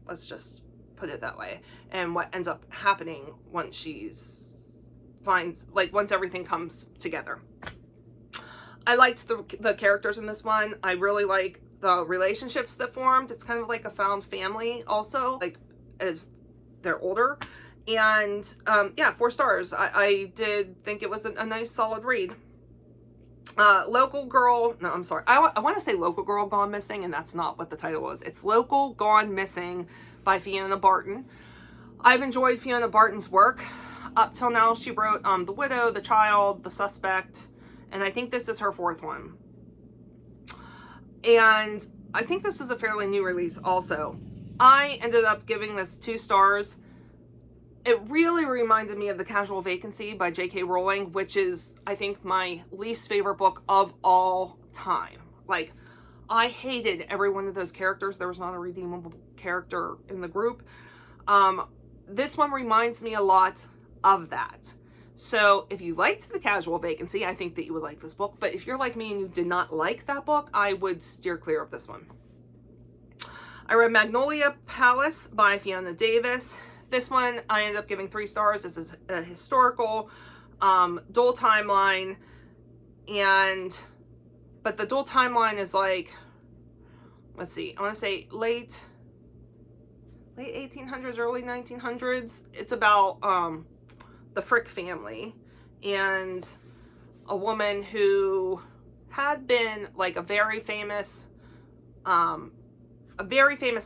Let's just put it that way. And what ends up happening once once everything comes together. I liked the characters in this one. I really like the relationships that formed. It's kind of like a found family also, like as they're older. And yeah, 4 stars. I did think it was a nice solid read. Local Girl, no, I'm sorry. I want to say Local Girl Gone Missing, and that's not what the title was. It's Local Gone Missing by Fiona Barton. I've enjoyed Fiona Barton's work. Up till now, she wrote The Widow, The Child, The Suspect, and I think this is her 4th one. And I think this is a fairly new release also. I ended up giving this 2 stars. It really reminded me of The Casual Vacancy by J.K. Rowling, which is, I think, my least favorite book of all time. Like, I hated every one of those characters. There was not a redeemable character in the group. This one reminds me a lot of that. So if you liked The Casual Vacancy, I think that you would like this book. But if you're like me and you did not like that book, I would steer clear of this one. I read Magnolia Palace by Fiona Davis. This one I ended up giving 3 stars. This is a historical dual timeline, but the dual timeline is like, let's see, I want to say late 1800s, early 1900s. It's about the Frick family and a woman who had been like a very famous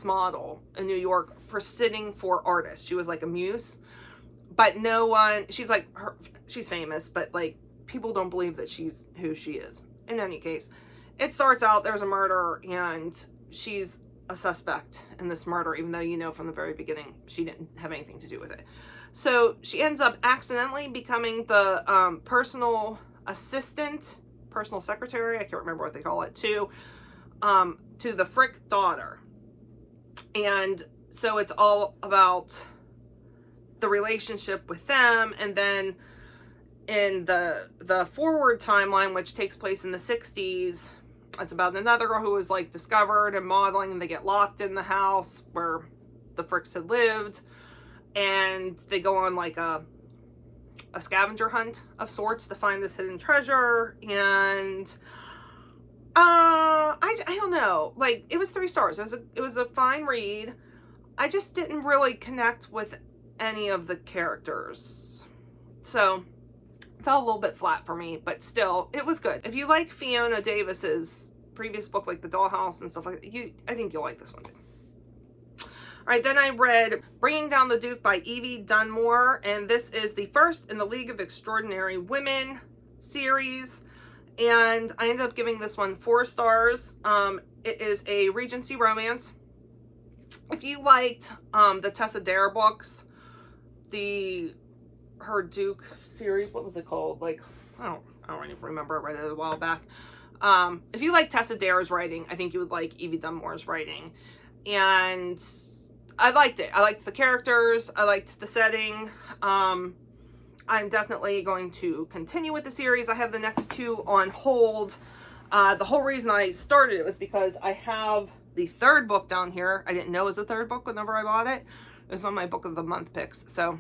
model in New York for sitting for artists. She was like a muse, but no one, she's famous, but like people don't believe that she's who she is. In any case, it starts out there's a murder and she's a suspect in this murder, even though you know from the very beginning she didn't have anything to do with it. So she ends up accidentally becoming the personal assistant, personal secretary, I can't remember what they call it, to the Frick daughter. And so it's all about the relationship with them. And then in the forward timeline, which takes place in the 60s, it's about another girl who was like discovered and modeling, and they get locked in the house where the Fricks had lived, and they go on like a scavenger hunt of sorts to find this hidden treasure. And I don't know, like it was 3 stars. It was a fine read. I just didn't really connect with any of the characters, so it fell a little bit flat for me, but still it was good. If you like Fiona Davis's previous book, like The Dollhouse and stuff like that, I think you'll like this one too. All right, then I read Bringing Down the Duke by Evie Dunmore, and this is the first in the League of Extraordinary Women series. And I ended up giving this one 4 stars. It is a Regency romance. If you liked the Tessa Dare books, her Duke series, what was it called? Like, I don't even remember. I read it a while back. If you like Tessa Dare's writing, I think you would like Evie Dunmore's writing. And I liked it. I liked the characters. I liked the setting. I'm definitely going to continue with the series. I have the next 2 on hold. The whole reason I started it was because I have the 3rd book down here. I didn't know it was the 3rd book whenever I bought it. It was one of my book of the month picks. So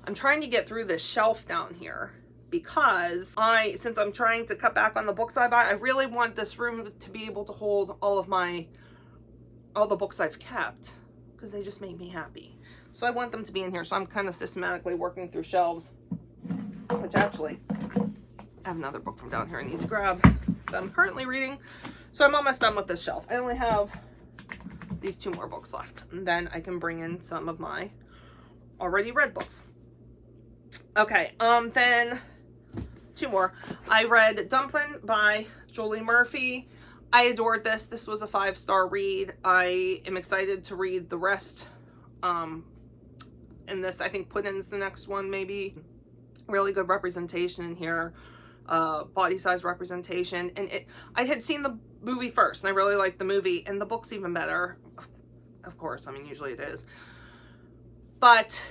I'm trying to get through this shelf down here because since I'm trying to cut back on the books I buy, I really want this room to be able to hold all the books I've kept, because they just make me happy. So I want them to be in here. So I'm kind of systematically working through shelves, which actually I have another book from down here I need to grab that I'm currently reading. So I'm almost done with this shelf. I only have these 2 more books left, and then I can bring in some of my already read books. Okay, then 2 more. I read Dumpling by Julie Murphy. I adored this. This was a 5-star read. I am excited to read the rest. And this, I think Puddin's the next one, maybe. Really good representation in here. Body size representation. And I had seen the movie first, and I really liked the movie, and the book's even better. Of course, I mean, usually it is. But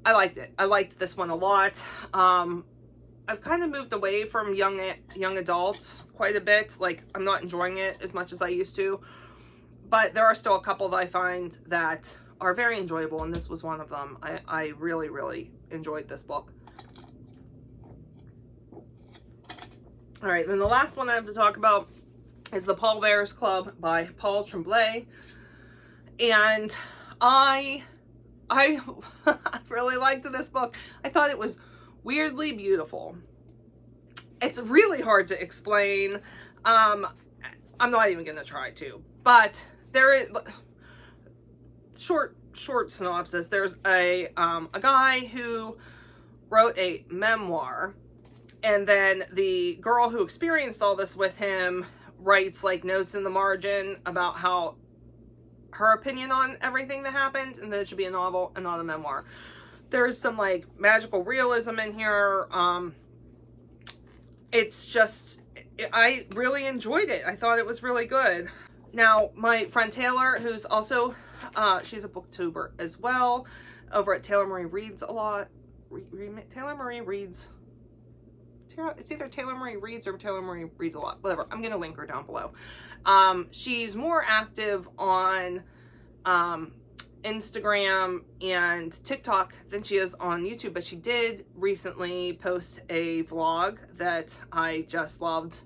I liked it. I liked this one a lot. I've kind of moved away from young adults quite a bit. Like, I'm not enjoying it as much as I used to. But there are still a couple that I find that are very enjoyable, and this was one of them. I really, really enjoyed this book. All right, then the last one I have to talk about is The Paul Bears Club by Paul Tremblay. And I really liked this book. I thought it was weirdly beautiful. It's really hard to explain. I'm not even gonna try to, but there is short synopsis. There's a guy who wrote a memoir, and then the girl who experienced all this with him writes like notes in the margin about how her opinion on everything that happened, and then it should be a novel and not a memoir. There's some like magical realism in here. It's just, I really enjoyed it. I thought it was really good. Now, my friend Taylor, who's also, she's a booktuber as well, over at Taylor Marie Reads a lot. Taylor Marie Reads, it's either Taylor Marie Reads or Taylor Marie Reads a lot. Whatever. I'm going to link her down below. She's more active on Instagram and TikTok than she is on YouTube, but she did recently post a vlog that I just loved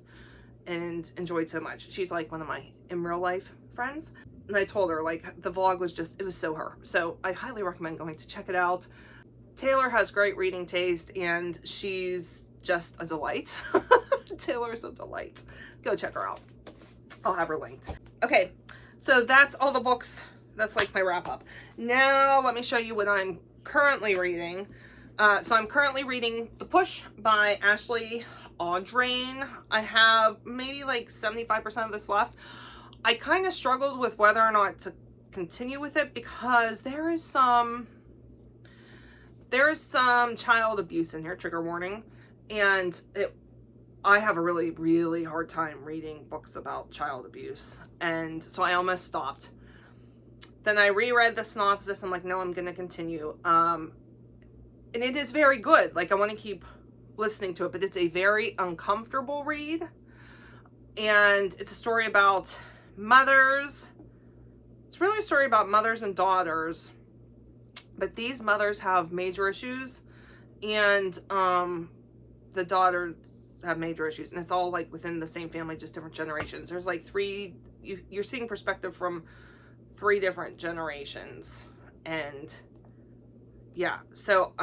and enjoyed so much. She's like one of my in real life friends, and I told her like the vlog was just, it was so her. So I highly recommend going to check it out. Taylor has great reading taste, and she's just a delight. Taylor's a delight. Go check her out. I'll have her linked. Okay, so that's all the books. That's like my wrap up. Now let me show you what I'm currently reading. So I'm currently reading The Push by Ashley Audrain. I have maybe like 75% of this left. I kind of struggled with whether or not to continue with it because there is some child abuse in here, trigger warning, and I have a really, really hard time reading books about child abuse, and so I almost stopped. Then I reread the synopsis. I'm like, no, I'm going to continue. And it is very good. Like, I want to keep listening to it, but it's a very uncomfortable read. And it's a story about mothers. It's really a story about mothers and daughters. But these mothers have major issues, and the daughters have major issues. And it's all like within the same family, just different generations. There's like you're seeing perspective from 3 different generations. And yeah, so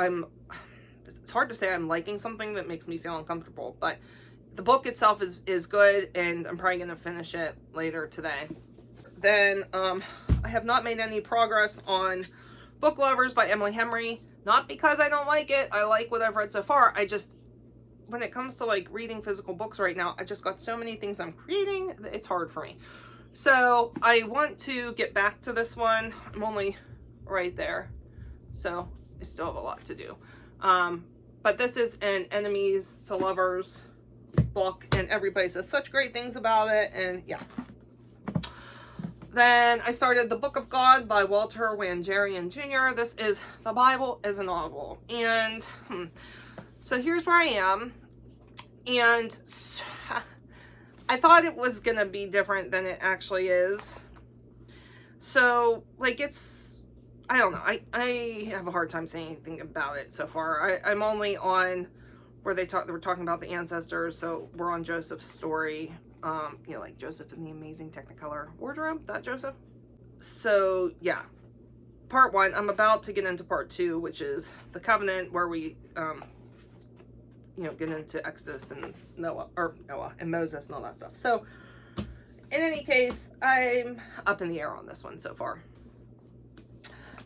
it's hard to say I'm liking something that makes me feel uncomfortable, but the book itself is good, and I'm probably going to finish it later today. Then I have not made any progress on Book Lovers by Emily Henry. Not because I don't like it. I like what I've read so far. I just, when it comes to like reading physical books right now, I just got so many things I'm creating, it's hard for me. So I want to get back to this one. I'm only right there, so I still have a lot to do. But this is an enemies to lovers book, and everybody says such great things about it, and yeah. Then I started The Book of God by Walter Wanjerian Jr. This is The Bible is a Novel. And so here's where I am. And I thought it was going to be different than it actually is. So, like, I don't know. I have a hard time saying anything about it so far. I'm only on where they were talking about the ancestors. So we're on Joseph's story. You know, like Joseph in the Amazing Technicolor Wardrobe, that Joseph. So yeah, part 1. I'm about to get into part 2, which is the Covenant, where we you know, get into Exodus and Noah and Moses and all that stuff. So in any case, I'm up in the air on this one so far.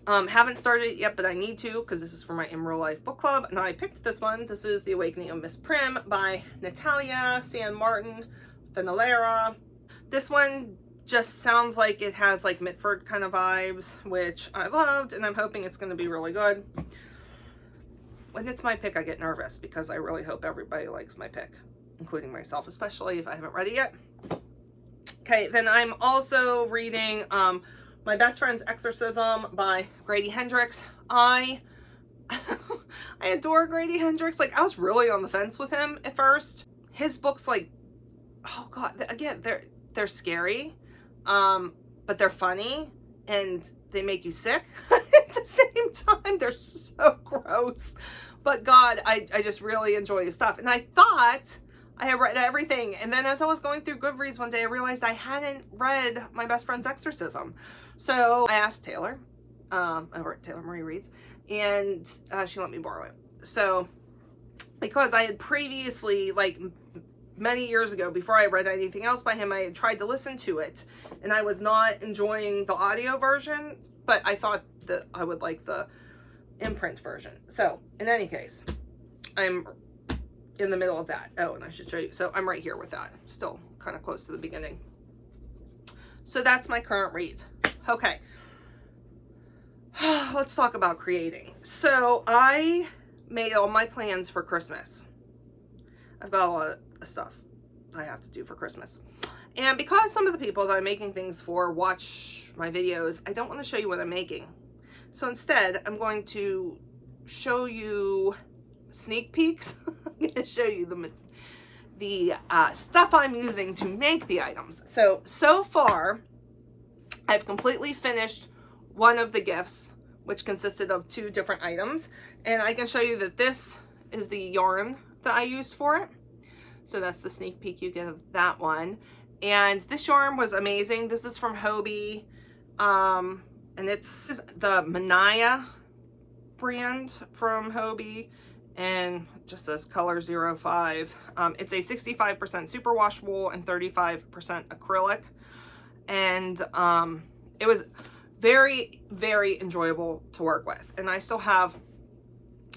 Haven't started it yet, but I need to, because this is for my In Real Life book club, and I picked this one. This is The Awakening of Miss Prim by Natalia San Martin Finalera. This one just sounds like it has like Mitford kind of vibes, which I loved, and I'm hoping it's going to be really good. When it's my pick, I get nervous because I really hope everybody likes my pick, including myself, especially if I haven't read it yet. Okay, then I'm also reading My Best Friend's Exorcism by Grady Hendrix. I adore Grady Hendrix. Like, I was really on the fence with him at first. His books, like, oh god, again, they're scary, but they're funny and they make you sick at the same time. They're so gross, but god, I just really enjoy his stuff. And I thought I had read everything, and then as I was going through Goodreads one day, I realized I hadn't read My Best Friend's Exorcism. So I asked Taylor over at Taylor Marie Reads, and she let me borrow it. So because I had previously, like many years ago, before I read anything else by him, I had tried to listen to it, and I was not enjoying the audio version, but I thought that I would like the imprint version. So in any case, I'm in the middle of that. Oh, and I should show you. So I'm right here with that. Still kind of close to the beginning. So that's my current read. Okay. Let's talk about creating. So I made all my plans for Christmas. I've got a lot of stuff I have to do for Christmas. And because some of the people that I'm making things for watch my videos, I don't want to show you what I'm making. So instead, I'm going to show you sneak peeks. I'm going to show you the stuff I'm using to make the items. So far, I've completely finished one of the gifts, which consisted of 2 different items. And I can show you that this is the yarn that I used for it. So that's the sneak peek you get of that one. And this yarn was amazing. This is from Hobie. And it's the Manaya brand from Hobie. And just says color 05. It's a 65% superwash wool and 35% acrylic. And it was very, very enjoyable to work with. And I still have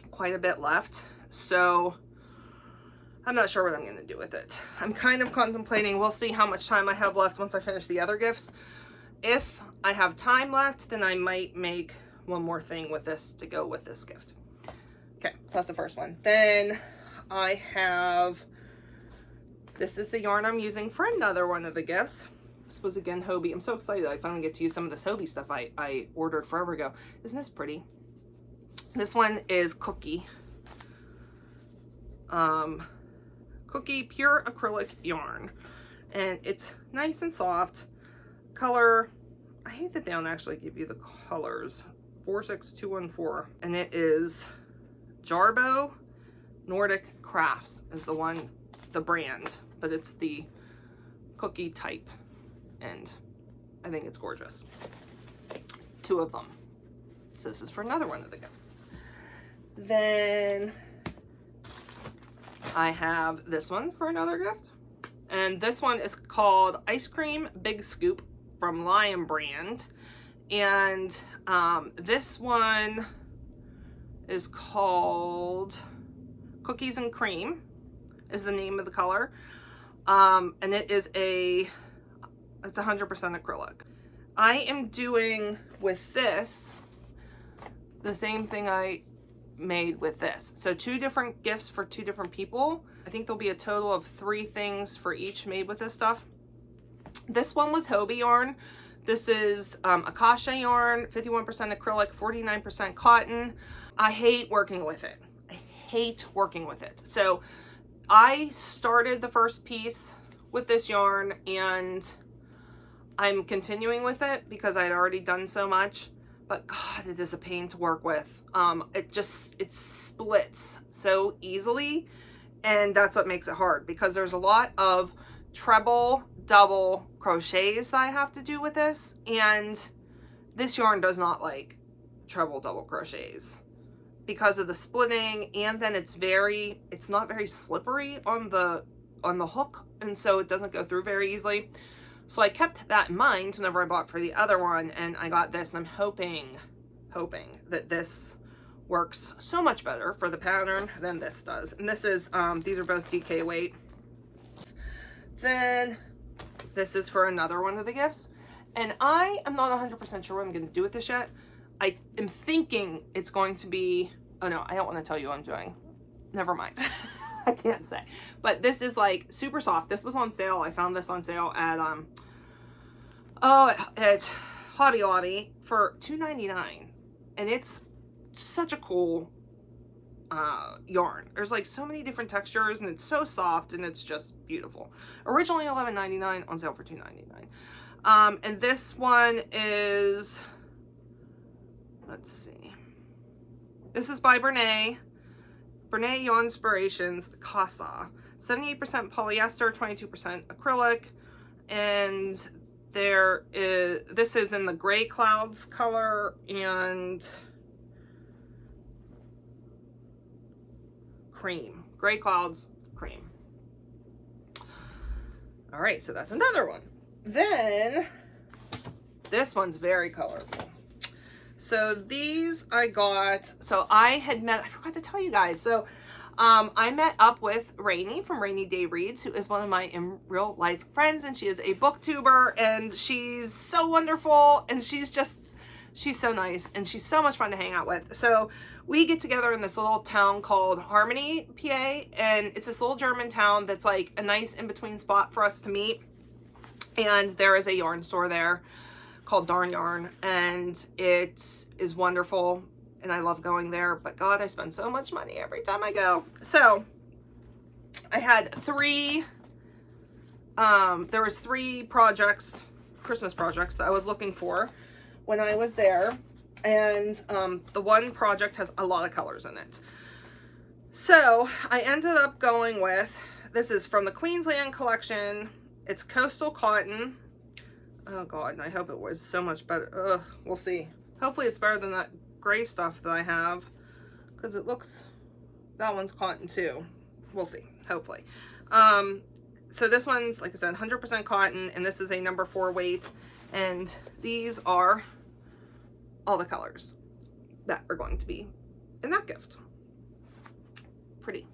quite a bit left. So I'm not sure what I'm going to do with it. I'm kind of contemplating. We'll see how much time I have left once I finish the other gifts. If I have time left, then I might make one more thing with this to go with this gift. Okay, so that's the first one. Then I have, this is the yarn I'm using for another one of the gifts. This was again Hobie. I'm so excited I finally get to use some of this Hobie stuff I ordered forever ago. Isn't this pretty? This one is Cookie. Cookie pure acrylic yarn. And it's nice and soft. Color, I hate that they don't actually give you the colors. 46214. And it is Jarbo Nordic Crafts is the brand, but it's the cookie type, and I think it's gorgeous. 2 of them. So this is for another one of the gifts. Then I have this one for another gift, and this one is called Ice Cream Big Scoop from Lion brand, and this one is called Cookies and Cream is the name of the color. And it's 100% acrylic. I am doing with this the same thing I made with this. So 2 different gifts for 2 different people. I think there'll be a total of 3 things for each made with this stuff. This one was Hobie yarn. This is Akasha yarn, 51% acrylic, 49% cotton. I hate working with it. I hate working with it. So I started the first piece with this yarn, and I'm continuing with it because I'd already done so much, but God, it is a pain to work with. It splits so easily, and that's what makes it hard, because there's a lot of treble, double crochets that I have to do with this, and this yarn does not like treble, double crochets, because of the splitting, and then it's not very slippery on the hook, and so it doesn't go through very easily. So I kept that in mind whenever I bought for the other one, and I got this, and I'm hoping that this works so much better for the pattern than this does. And this is, these are both DK weight. Then this is for another one of the gifts. And I am not 100% sure what I'm going to do with this yet. I am thinking it's going to be, oh no, I don't want to tell you what I'm doing. Never mind. I can't say. But this is like super soft. This was on sale. I found this on sale at at Hobby Lobby for $2.99. And it's such a cool yarn. There's like so many different textures, and it's so soft, and it's just beautiful. Originally $11.99, on sale for $2.99. And this one is, let's see, this is by Brene Yarn Inspirations Casa. 78% polyester, 22% acrylic, and this is in the Gray Clouds color and cream. Gray Clouds, cream. All right, so that's another one. Then this one's very colorful. So these I got, so I forgot to tell you guys. So I met up with Rainy from Rainy Day Reads, who is one of my in real life friends, and she is a booktuber, and she's so wonderful, and she's so nice, and she's so much fun to hang out with. So we get together in this little town called Harmony, PA, and it's this little German town that's like a nice in-between spot for us to meet. And there is a yarn store there called Darn Yarn, and it is wonderful, and I love going there, but God, I spend so much money every time I go. So I had there was three projects, Christmas projects, that I was looking for when I was there, and the one project has a lot of colors in it. So I ended up going with, this is from the Queensland collection. It's coastal cotton. Oh God, and I hope it was so much better. Ugh, we'll see. Hopefully it's better than that gray stuff that I have, because it looks, that one's cotton too. We'll see, hopefully. So this one's, like I said, 100% cotton, and this is a number 4 weight, and these are all the colors that are going to be in that gift. Pretty.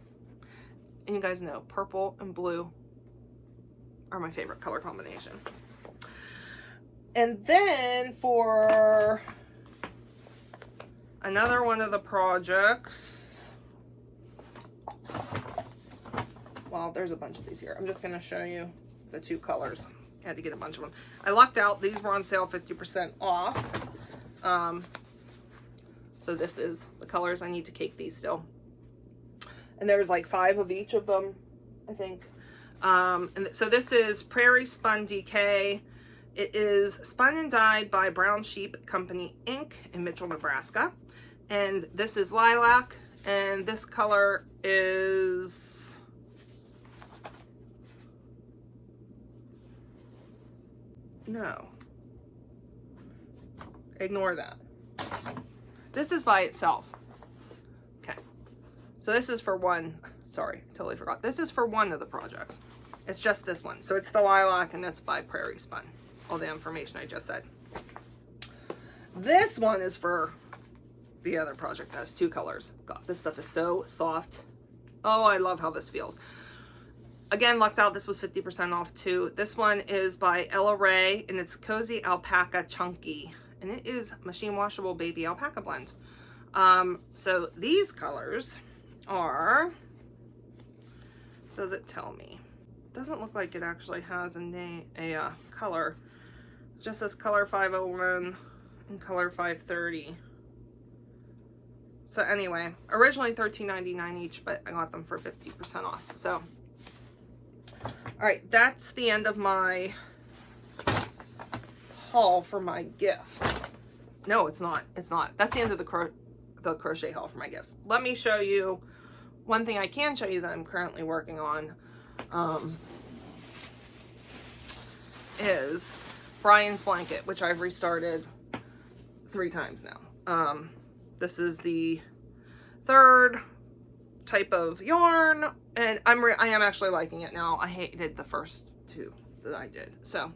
And you guys know, purple and blue are my favorite color combination. And then for another one of the projects, well, there's a bunch of these here. I'm just going to show you the 2 colors. I had to get a bunch of them. I lucked out. These were on sale 50% off. So this is the colors. I need to cake these still. And there's like 5 of each of them, I think. And so this is Prairie Spun DK. It is spun and dyed by Brown Sheep Company Inc. in Mitchell, Nebraska. And this is lilac, and this color is, no, ignore that. This is by itself. Okay, so this is for one, sorry, totally forgot. This is for one of the projects. It's just this one. So it's the lilac, and it's by Prairie Spun. All the information I just said. This one is for the other project that has 2 colors. God, this stuff is so soft. Oh, I love how this feels. Again, lucked out. This was 50% off too. This one is by Ella Ray, and it's Cozy Alpaca Chunky, and it is machine washable baby alpaca blend. So these colors are, does it tell me? Doesn't look like it actually has a color. It just says color 501 and color 530. So anyway, originally $13.99 each, but I got them for 50% off. So, all right, that's the end of my haul for my gifts. No, it's not. It's not. That's the end of the crochet haul for my gifts. Let me show you one thing I can show you that I'm currently working on. Is Brian's blanket, which I've restarted 3 times now. This is the third type of yarn, and I am actually liking it now. I hated the first two that I did. So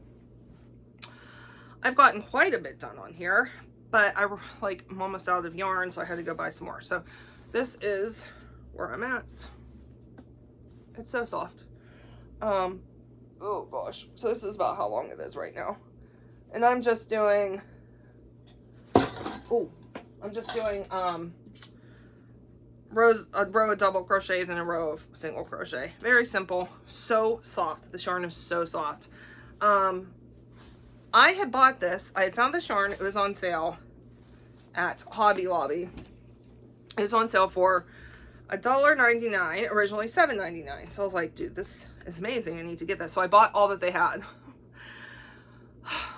I've gotten quite a bit done on here, but I'm almost out of yarn, so I had to go buy some more. So this is where I'm at. It's so soft. Oh gosh. So this is about how long it is right now. And I'm just doing, a row of double crochets and a row of single crochet. Very simple. So soft. This yarn is so soft. I had bought this. I had found this yarn. It was on sale at Hobby Lobby. It was on sale for $1.99, originally $7.99. So I was like, dude, this is amazing. I need to get this. So I bought all that they had.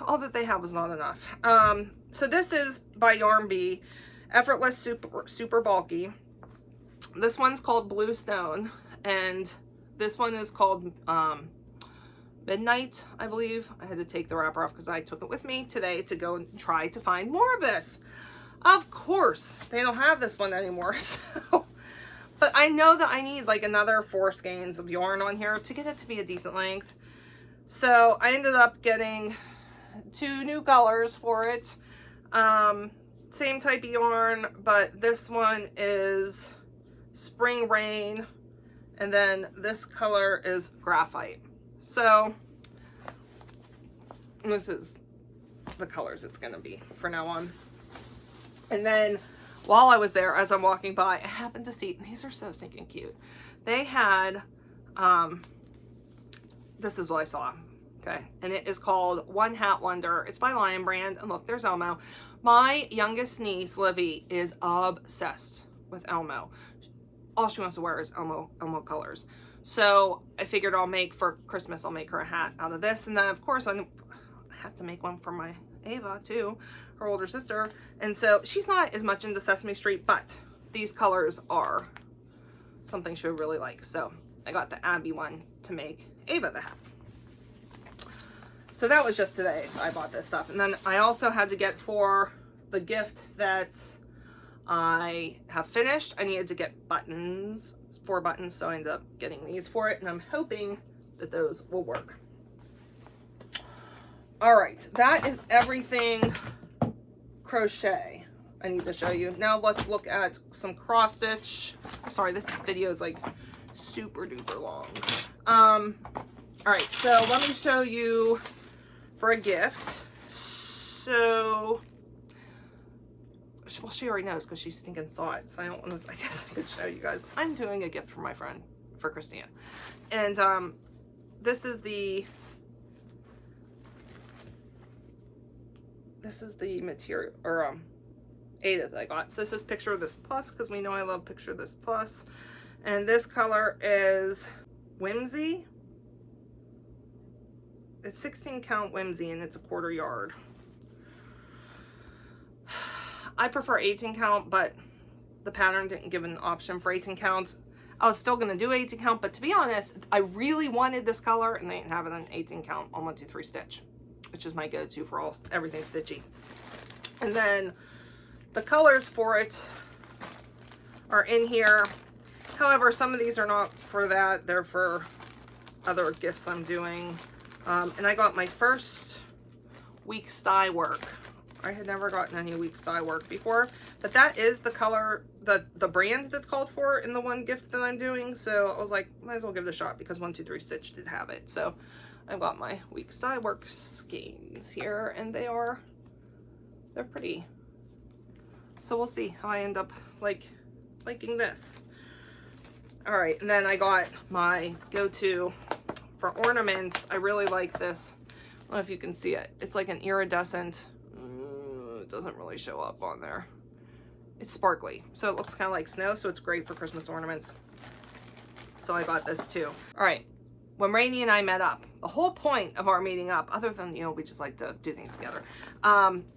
All that they had was not enough. So this is by Yarn Bee, Effortless Super Bulky. This one's called Blue Stone, and this one is called Midnight, I believe. I had to take the wrapper off because I took it with me today to go and try to find more of this. Of course, they don't have this one anymore. So, but I know that I need like another 4 skeins of yarn on here to get it to be a decent length. So I ended up getting 2 new colors for it. Same type of yarn, but this one is Spring Rain, and then this color is Graphite. So this is the colors it's gonna be for now on. And then while I was there, as I'm walking by, I happened to see, these are so stinking cute. They had, this is what I saw, okay? And it is called One Hat Wonder. It's by Lion Brand, and look, there's Elmo. My youngest niece, Livy, is obsessed with Elmo. All she wants to wear is Elmo colors. So I figured for Christmas, I'll make her a hat out of this. And then of course I have to make one for my Ava too, her older sister. And so she's not as much into Sesame Street, but these colors are something she would really like. So I got the Abby one to make Ava the hat. So that was just today I bought this stuff. And then I also had to get for the gift that's I have finished, I needed to get buttons, 4 buttons, so I ended up getting these for it, and I'm hoping that those will work. All right, that is everything crochet I need to show you. Now let's look at some cross stitch. I'm sorry, this video is like super duper long. All right, so let me show you for a gift. So, well, she already knows because she stinking saw it, so I don't want to, I guess I could show you guys. I'm doing a gift for my friend, for Christina. And this is the material, or Ada that I got. So this is Picture This Plus, because we know I love Picture This Plus. And this color is Whimsy. It's 16 count Whimsy, and it's a 1/4 yard. I prefer 18 count, but the pattern didn't give an option for 18 counts. I was still gonna do 18 count, but to be honest, I really wanted this color, and they didn't have it on 18 count on 1, 2, 3 stitch, which is my go-to for everything stitchy. And then the colors for it are in here. However, some of these are not for that. They're for other gifts I'm doing. And I got my first week's dye work. I had never gotten any week's dye work before, but that is the color, the brand that's called for in the one gift that I'm doing. So I was like, might as well give it a shot because 1, 2, 3 Stitch did have it. So I've got my week's dye work skeins here, and they're pretty. So we'll see how I end up liking this. All right, and then I got my go-to for ornaments. I really like this. I don't know if you can see it. It's like an iridescent. It doesn't really show up on there. It's sparkly, so it looks kind of like snow, so it's great for Christmas ornaments. So I got this too. All right, when Rainey and I met up, the whole point of our meeting up, other than, you know, we just like to do things together,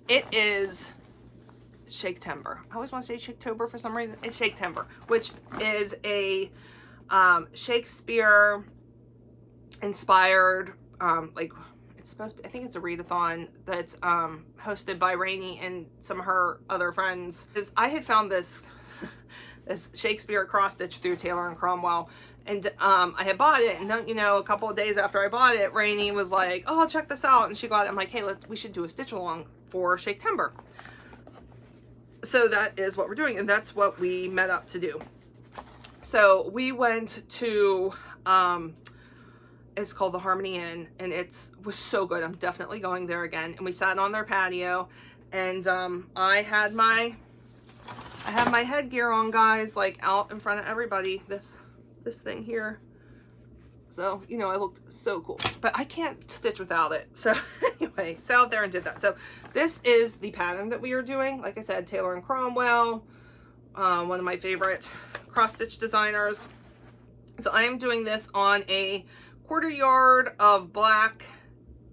it is Shake-Timber. I always want to say Shake-Tober for some reason. It's Shake-Timber, which is a Shakespeare inspired, it's supposed to be, I think it's a readathon that's hosted by Rainey and some of her other friends. I had found this this Shakespeare cross stitch through Taylor and Cromwell. And I had bought it, and don't you know, a couple of days after I bought it, Rainey was like, oh, check this out. And she got it. I'm like, hey, we should do a stitch along for Shake-Timber. So that is what we're doing, and that's what we met up to do. So we went to, it's called the Harmony Inn, and was so good. I'm definitely going there again. And we sat on their patio, and I had my headgear on, guys, like out in front of everybody. This thing here. So, you know, I looked so cool, but I can't stitch without it. So anyway, sat out there and did that. So this is the pattern that we are doing. Like I said, Taylor and Cromwell, one of my favorite cross stitch designers. So I am doing this on a 1/4 yard of black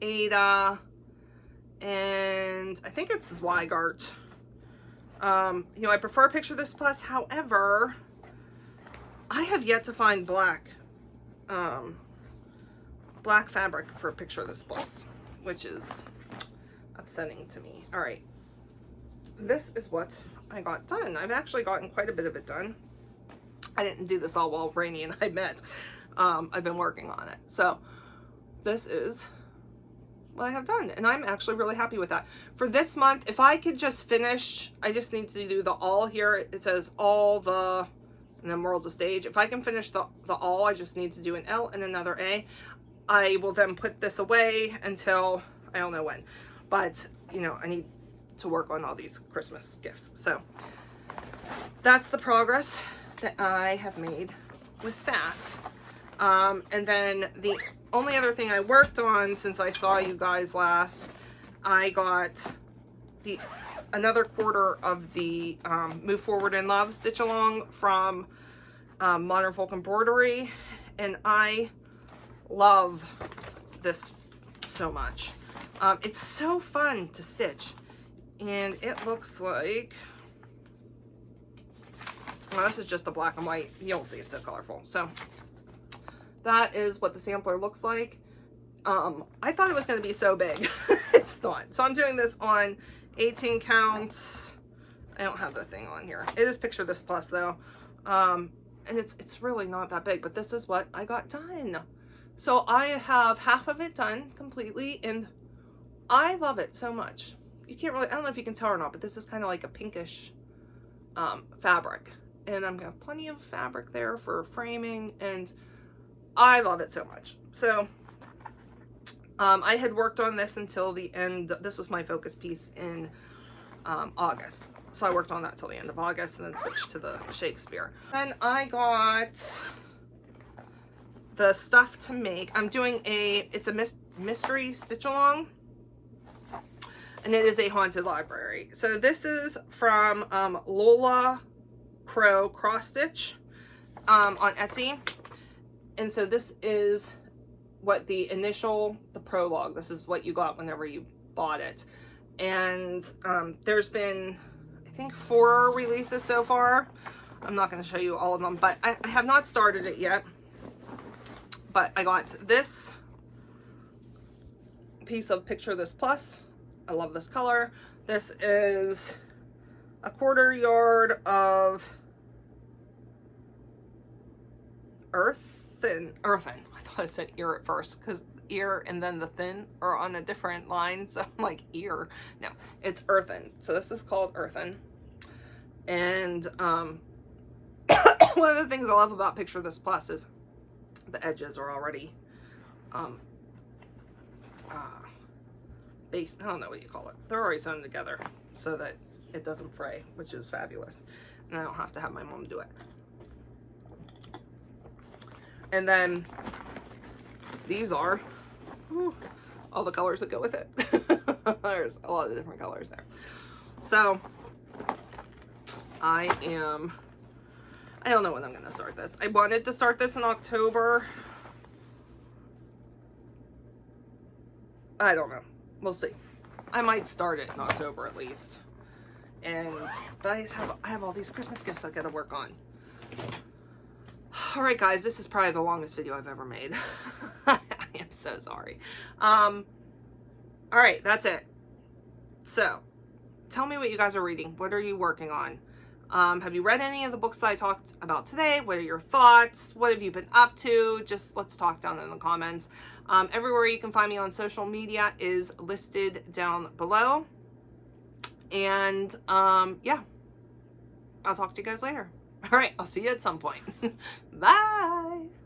Aida, and I think it's Zweigart. You know, I prefer Picture This Plus. However, I have yet to find black fabric for Picture This Plus, which is upsetting to me. All right, this is what I got done. I've actually gotten quite a bit of it done. I didn't do this all while Rainey and I met. I've been working on it. So this is what I have done, and I'm actually really happy with that. For this month, if I could just finish, I just need to do the all here. It says all the, and then World's a Stage. If I can finish the all, I just need to do an L and another A. I will then put this away until, I don't know when, but you know, I need to work on all these Christmas gifts. So that's the progress that I have made with that. And then the only other thing I worked on since I saw you guys last, I got another 1/4 of the Move Forward in Love stitch along from Modern Folk Embroidery, and I love this so much. It's so fun to stitch, and it looks like, well, this is just a black and white. You'll see it's so colorful. So that is what the sampler looks like. I thought it was going to be so big. It's not. So I'm doing this on 18 counts. I don't have the thing on here. It is Picture This Plus though. And it's really not that big, but this is what I got done. So I have half of it done completely, and I love it so much. You can't really, I don't know if you can tell or not, but this is kind of like a pinkish fabric, and I'm gonna have plenty of fabric there for framing, and I love it so much. So I had worked on this until the end. This was my focus piece in August. So I worked on that till the end of August, and then switched to the Shakespeare. And I got the stuff to make. I'm doing it's a mystery stitch along, and it is a haunted library. So this is from Lola Crow Cross Stitch on Etsy. And so this is what the prologue, this is what you got whenever you bought it. And there's been, I think, 4 releases so far. I'm not going to show you all of them, but I have not started it yet. But I got this piece of Picture This Plus. I love this color. This is a 1/4 yard of earthen. I thought I said ear at first, because ear and then the thin are on a different line, so I'm like, ear. No, it's earthen. So this is called earthen. And one of the things I love about Picture This Plus is the edges are already based, I don't know what you call it. They're already sewn together so that it doesn't fray, which is fabulous. And I don't have to have my mom do it. And then these are all the colors that go with it. There's a lot of different colors there. So I don't know when I'm going to start this. I wanted to start this in October. I don't know. We'll see. I might start it in October at least. But I have all these Christmas gifts I got to work on. All right, guys, this is probably the longest video I've ever made. I am so sorry. All right, that's it. So tell me what you guys are reading. What are you working on? Have you read any of the books that I talked about today? What are your thoughts? What have you been up to? Just let's talk down in the comments. Everywhere you can find me on social media is listed down below. And yeah, I'll talk to you guys later. All right, I'll see you at some point. Bye.